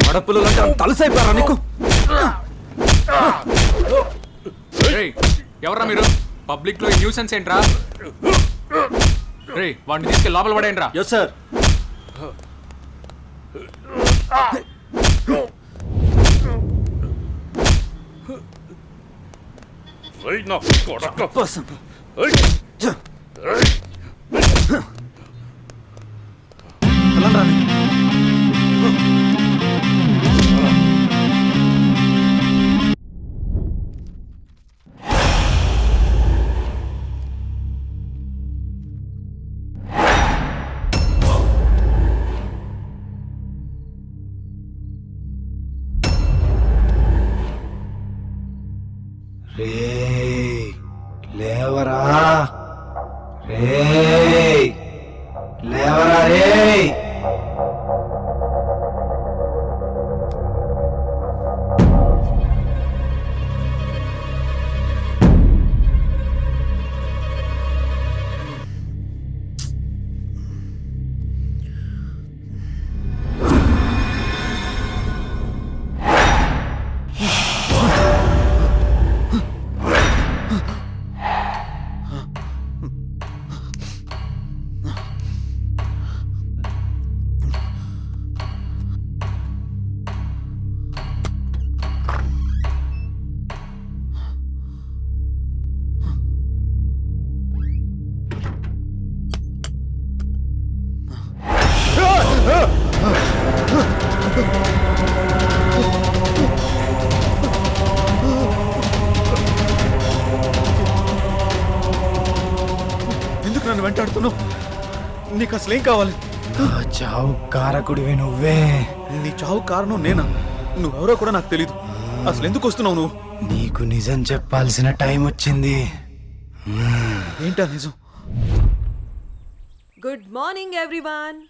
Speaker 16: ఆడపిల్లలంటే తలసైపోయారా నీకు? ఎవరా మీరు? పబ్లిక్ లో న్యూసెన్స్ ఏంట్రా? రే వాడిని తీసుకెళ్ళి లోపల పడేయండి రా.
Speaker 14: Yes sir.
Speaker 6: లేవరా లేవరా రే.
Speaker 2: ఎందుకు నన్ను వెంటాడుతున్నావు? నీకు అసలు ఏం కావాలి?
Speaker 6: చావు కారకుడివి నువ్వే.
Speaker 2: నీ చావు కారణం నేనా? నువ్వెవరో కూడా నాకు తెలీదు. అసలు ఎందుకు వస్తున్నావు నువ్వు?
Speaker 6: నీకు నిజం చెప్పాల్సిన టైం వచ్చింది.
Speaker 2: ఏంటా నిజం?
Speaker 5: Good morning everyone.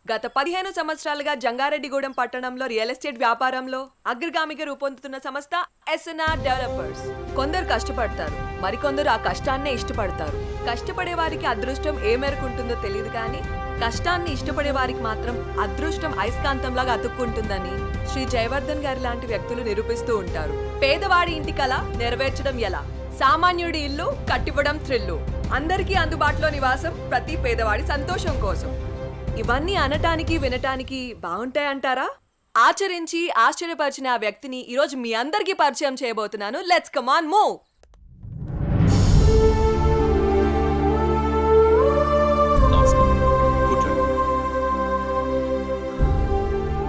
Speaker 5: గత 15 సంవత్సరాలుగా జంగారెడ్డిగూడెం పట్టణంలో రియల్ ఎస్టేట్ వ్యాపారంలో అగ్రగామిగా రూపొందుతున్న సంస్థ ఎస్ఎన్ఆర్ డెవలపర్స్. కొందరు కష్టపడతారు, మరికొందరు ఆ కష్టాన్నే ఇష్టపడతారు. కష్టపడే వారికి అదృష్టం ఏ మేరకు ఉంటుందో తెలియదు, కానీ కష్టాన్ని ఇష్టపడే వారికి మాత్రం అదృష్టం అయస్కాంతంలాగా అతుక్కుంటుందని శ్రీ జయవర్ధన్ గారి లాంటి వ్యక్తులు నిరూపిస్తూ ఉంటారు. పేదవాడి ఇంటి కల నెరవేర్చడం ఎలా, సామాన్యుడి ఇల్లు కట్టివ్వడం థ్రిల్లు, అందరికీ అందుబాటులో నివాసం ప్రతి పేదవాడి సంతోషం కోసం. ఇవన్నీ అనటానికి వినటానికి బాగుంటాయంటారా? ఆచరించి ఆశ్చర్యపరిచిన ఆ వ్యక్తిని ఈరోజు మీ అందరికీ పరిచయం చేయబోతున్నాను. Let's come on move.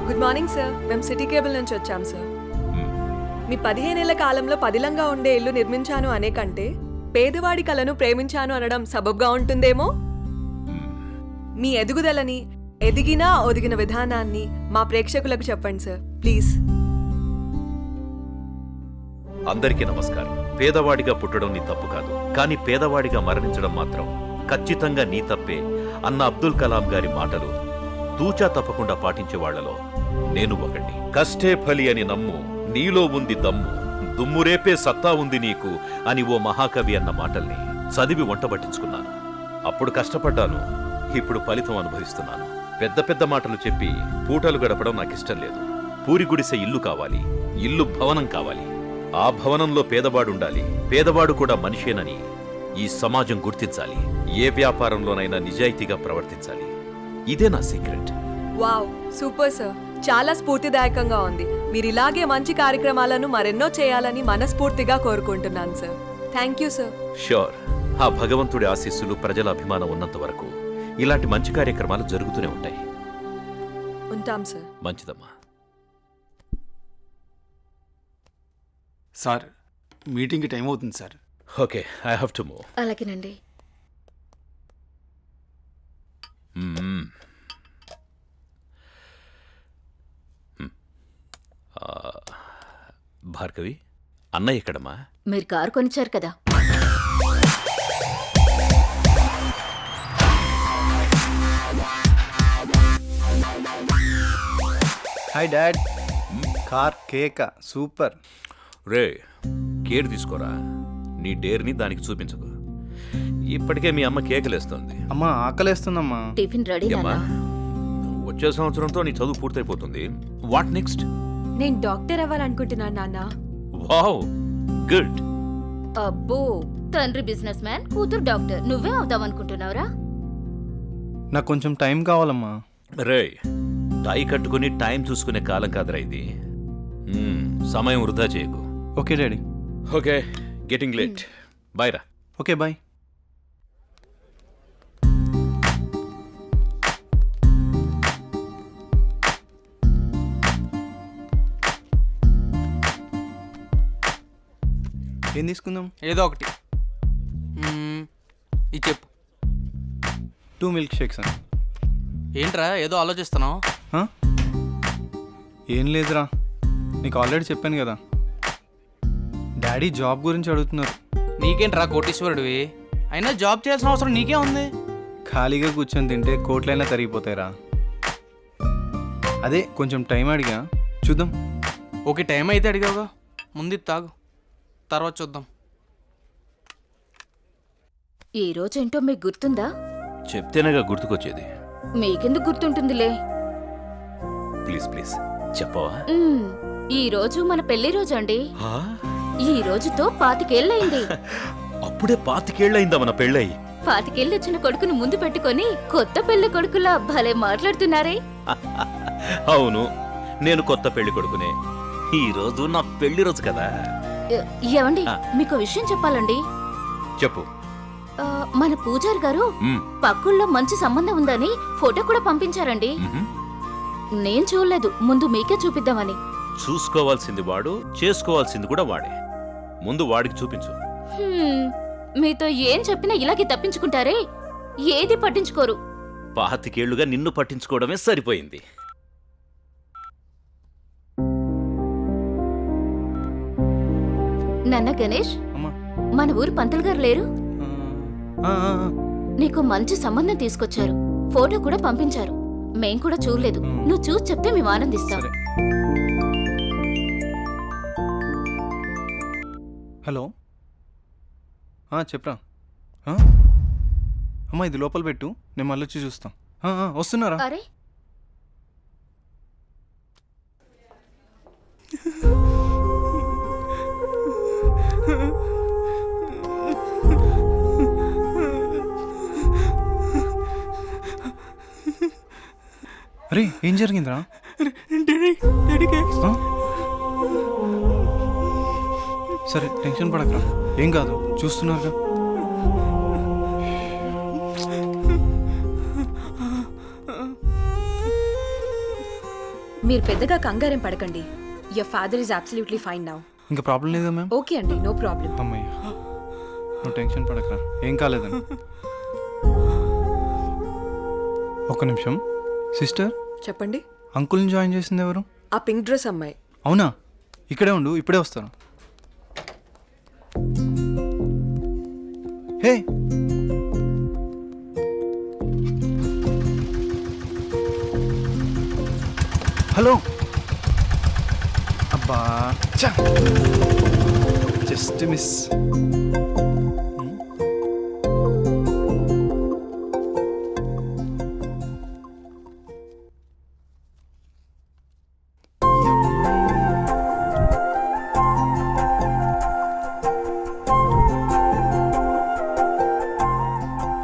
Speaker 5: Good morning sir. మేము సిటీ కేబుల్ నుంచి వచ్చాం సార్. మీ 15 ఏళ్ల కాలంలో పదిలంగా ఉండే ఇల్లు నిర్మించాను అనే కంటే పేదవాడి కలను ప్రేమించాను అనడం సబబ్గా ఉంటుందేమో. మీ ఎదుగుదలని, ఎదిగినా ఒదిగిన విధానాన్ని మా ప్రేక్షకులకు చెప్పండి సార్ ప్లీజ్.
Speaker 4: అందరికీ నమస్కారం. పేదవాడిగా పుట్టడం నీ తప్పు కాదు, కానీ పేదవాడిగా మరణించడం మాత్రం ఖచ్చితంగా నీ తప్పే అన్న అబ్దుల్ కలాం గారి మాటలు తూచా తప్పకుండా పాటించే వాళ్లలో నేను ఒకటి. కష్టే ఫలి అని నమ్ము, నీలో ఉంది దమ్ము, దుమ్మురేపే సత్తా ఉంది నీకు అని ఓ మహాకవి అన్న మాటల్ని చదివి వంటబట్టించుకున్నాను. అప్పుడు కష్టపడ్డాను, ఇప్పుడు ఫలితం అనుభవిస్తున్నాను. పెద్ద పెద్ద మాటలు చెప్పి పూటలు గడపడం నాకిష్టం లేదు. పూరి గుడిసె ఇల్లు కావాలి, ఇల్లు భవనం కావాలి. ఆ భవనంలో పేదవాడుండాలి, పేదవాడు కూడా మనిషేనని ఈ సమాజం గుర్తించాలి. ఏ వ్యాపారంలోనైనా నిజాయితీగా ప్రవర్తించాలి. ఇదే నా సీక్రెట్.
Speaker 5: Wow, super sir. చాలా స్ఫూర్తిదాయకంగా ఉంది. మీరు ఇలాగే మంచి కార్యక్రమాలను మరెన్నో చేయాలని మనస్ఫూర్తిగా కోరుకుంటున్నాను sir. Thank you sir.
Speaker 4: Sure. ఆ భగవంతుడి ఆశీస్సులు, ప్రజల అభిమానం ఉన్నంత వరకు ఇలాంటి మంచి కార్యక్రమాలు జరుగుతూనే ఉంటాయి.
Speaker 5: ఉంటాం సార్.
Speaker 4: మంచిదమ్మా.
Speaker 22: సార్, మీటింగ్కి టైం అవుతుంది sir.
Speaker 4: Okay, I have to move.
Speaker 21: అలాగేనండి.
Speaker 4: భార్గవి, అన్నయ్య ఎక్కడమ్మా?
Speaker 21: మీరు కారు కొనిచ్చారు కదా.
Speaker 9: Hi dad. కార్ కేక సూపర్.
Speaker 4: రే, కేర్ తీసుకోరా. నీ డేర్ని దానికి చూపించకు. ఇప్పటికే మీ అమ్మ కేకలేస్తుంది.
Speaker 9: అమ్మా ఆకలేస్తుందమ్మా.
Speaker 21: టిఫిన్ రెడీ
Speaker 4: ఏమ్మా, వచ్చే సంవత్సరంతో నీ చదువు పూర్తయిపోతుంది. What next?
Speaker 3: నేను డాక్టర్ అవ్వాలనుకుంటున్నాను నాన్న.
Speaker 4: Wow, good.
Speaker 21: అబ్బో, తండ్రి బిజినెస్ మ్యాన్, కూతురు డాక్టర్. నువ్వే అవుదామనుకుంటున్నావురా?
Speaker 9: నాకు కొంచెం టైం కావాలమ్మా.
Speaker 4: రే, టై కట్టుకుని టైం చూసుకునే కాలం కాదురా ఇది. సమయం వృధా చేయకు.
Speaker 9: Okay daddy.
Speaker 4: Okay, getting late. Bye రా.
Speaker 9: Okay bye. ఏం తీసుకుందాం?
Speaker 13: ఏదో ఒకటి. ఇది చెప్పు.
Speaker 9: 2 మిల్క్ షేక్స్ అని.
Speaker 13: ఏంట్రా ఏదో ఆలోచిస్తున్నావు?
Speaker 9: ఏం లేదురా, నీకు ఆల్రెడీ చెప్పాను కదా, డాడీ జాబ్ గురించి అడుగుతున్నారు.
Speaker 13: నీకేంట్రా కోటీశ్వరుడివి, అయినా జాబ్ చేయాల్సిన అవసరం నీకే ఉంది.
Speaker 9: ఖాళీగా కూర్చొని తింటే కోట్లైనా తరిగిపోతాయిరా. అదే కొంచెం టైం అడిగా, చూద్దాం.
Speaker 13: ఓకే, టైం అయితే అడిగావుగా, ముందు ఇది తాగు, తర్వాత చూద్దాం.
Speaker 21: ఈ రోజేంటో మీకు గుర్తుందా?
Speaker 4: చెప్తేనేగా గుర్తుకొచ్చేది.
Speaker 21: మీకెందుకు గుర్తుంటుందిలే.
Speaker 4: ప్లీజ్ ప్లీజ్ చెప్పవా?
Speaker 21: ఈ రోజు మన పెళ్లి రోజు అండి. ఈ రోజుతో 25 ఏళ్ళయింది.
Speaker 4: అప్పుడే 25 ఏళ్ళయిందా మన పెళ్ళయి?
Speaker 21: 25 ఏళ్ళు వచ్చిన కొడుకును ముందు పెట్టుకొని కొత్త పెళ్లి కొడుకులా భలే మాట్లాడుతున్నారే.
Speaker 4: అవును, నేను కొత్త పెళ్లి కొడుకునే. ఈ రోజు నా పెళ్లి రోజు కదా.
Speaker 21: ఏమండి, మీకు విషయం చెప్పాలండి.
Speaker 4: చెప్పు.
Speaker 21: మన పూజారి గారు పక్కుల్లో మంచి సంబంధం ఉందని ఫోటో కూడా పంపించారండి. నేను చూడలేదు, ముందు మీకే చూపిద్దామని.
Speaker 4: చూసుకోవాల్సింది వాడు, చేసుకోవాల్సింది కూడా వాడే. ముందు వాడికి చూపించు.
Speaker 21: మీతో ఏం చెప్పినా ఇలాగే తప్పించుకుంటారే, ఏది పట్టించుకోరు.
Speaker 4: 25 ఏళ్లుగా నిన్ను పట్టించుకోవడమే సరిపోయింది.
Speaker 21: నాన్న గణేష్, మన ఊరు పంతులు గారు లేరు? నీకు మంచి సంబంధం తీసుకొచ్చారు, ఫోటో కూడా పంపించారు. మేం కూడా చూడలేదు, నువ్వు చూసి చెప్తే మేము ఆనందిస్తాం.
Speaker 9: హలో, చెప్పరా. అమ్మా ఇది లోపల పెట్టు, నేను మళ్ళీ వచ్చి చూస్తాం. వస్తున్నారా?
Speaker 21: అరే
Speaker 9: అరే ఏం జరిగిందిరా? సరే టెన్షన్ పడకరా, ఏం కాదు, చూస్తున్నారుగా.
Speaker 3: మీరు పెద్దగా కంగారేం పడకండి. Your father is absolutely fine now.
Speaker 9: ఇంకా ప్రాబ్లం లేదా మ్యామ్?
Speaker 3: ఓకే అండి, నో ప్రాబ్లం.
Speaker 9: అమ్మయ్య, నువ్వు టెన్షన్ పడకరా, ఏం కాలేదని. ఒక్క నిమిషం. సిస్టర్
Speaker 18: చెప్పండి.
Speaker 9: అంకుల్ని జాయిన్ చేసింది ఎవరు?
Speaker 18: ఆ పింక్ డ్రెస్ అమ్మాయి.
Speaker 9: అవునా? ఇక్కడే ఉండు, ఇప్పుడే వస్తాను. హే, హలో. అబ్బా, జస్ట్ మిస్.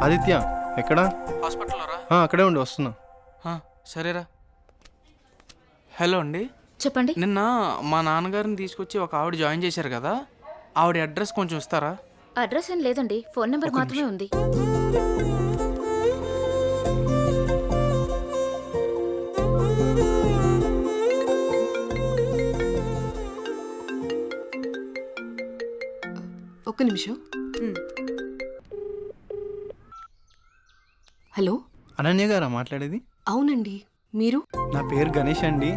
Speaker 9: ఆదిత్య ఎక్కడా?
Speaker 13: హాస్పిటల్లో రా.
Speaker 9: అక్కడే ఉండి వస్తున్నా.
Speaker 13: సరేరా. హలో అండి,
Speaker 21: చెప్పండి.
Speaker 13: నిన్న మా నాన్నగారిని తీసుకొచ్చి ఒక ఆవిడ జాయిన్ చేశారు కదా, ఆవిడ అడ్రస్ కొంచెం ఇస్తారా?
Speaker 21: అడ్రస్ ఏం లేదండి, ఫోన్ నెంబర్ మాత్రమే ఉంది.
Speaker 5: ఒక్క నిమిషం. హలో,
Speaker 9: అనన్య గారా మాట్లాడేది?
Speaker 5: అవునండి, మీరు?
Speaker 9: నా పేరు గణేష్ అండి.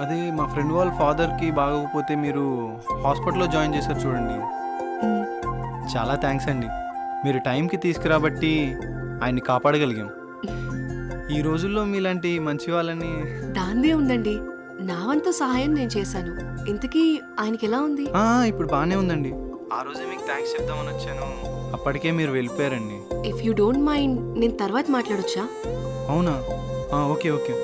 Speaker 9: అదే మా ఫ్రెండ్ వాళ్ళ ఫాదర్కి బాగోకపోతే మీరు హాస్పిటల్లో జాయిన్ చేశారు చూడండి. చాలా థ్యాంక్స్ అండి, మీరు టైంకి తీసుకురాబట్టి ఆయన్ని కాపాడగలిగాం. ఈ రోజుల్లో మీలాంటి మంచి వాళ్ళని.
Speaker 5: దాందే ఉందండి, నా వంతు సహాయం నేను చేశాను. ఇంతకీ ఆయనకి ఎలా ఉంది?
Speaker 9: ఇప్పుడు బాగానే ఉందండి. ఆ రోజే మీకు థ్యాంక్స్ చెప్దామని వచ్చాను, అప్పటికే మీరు వెళ్ళిపోయారండి.
Speaker 5: ఇఫ్ యూ డోంట్ మైండ్ నేను తర్వాత మాట్లాడొచ్చా?
Speaker 9: అవునా? Okay okay.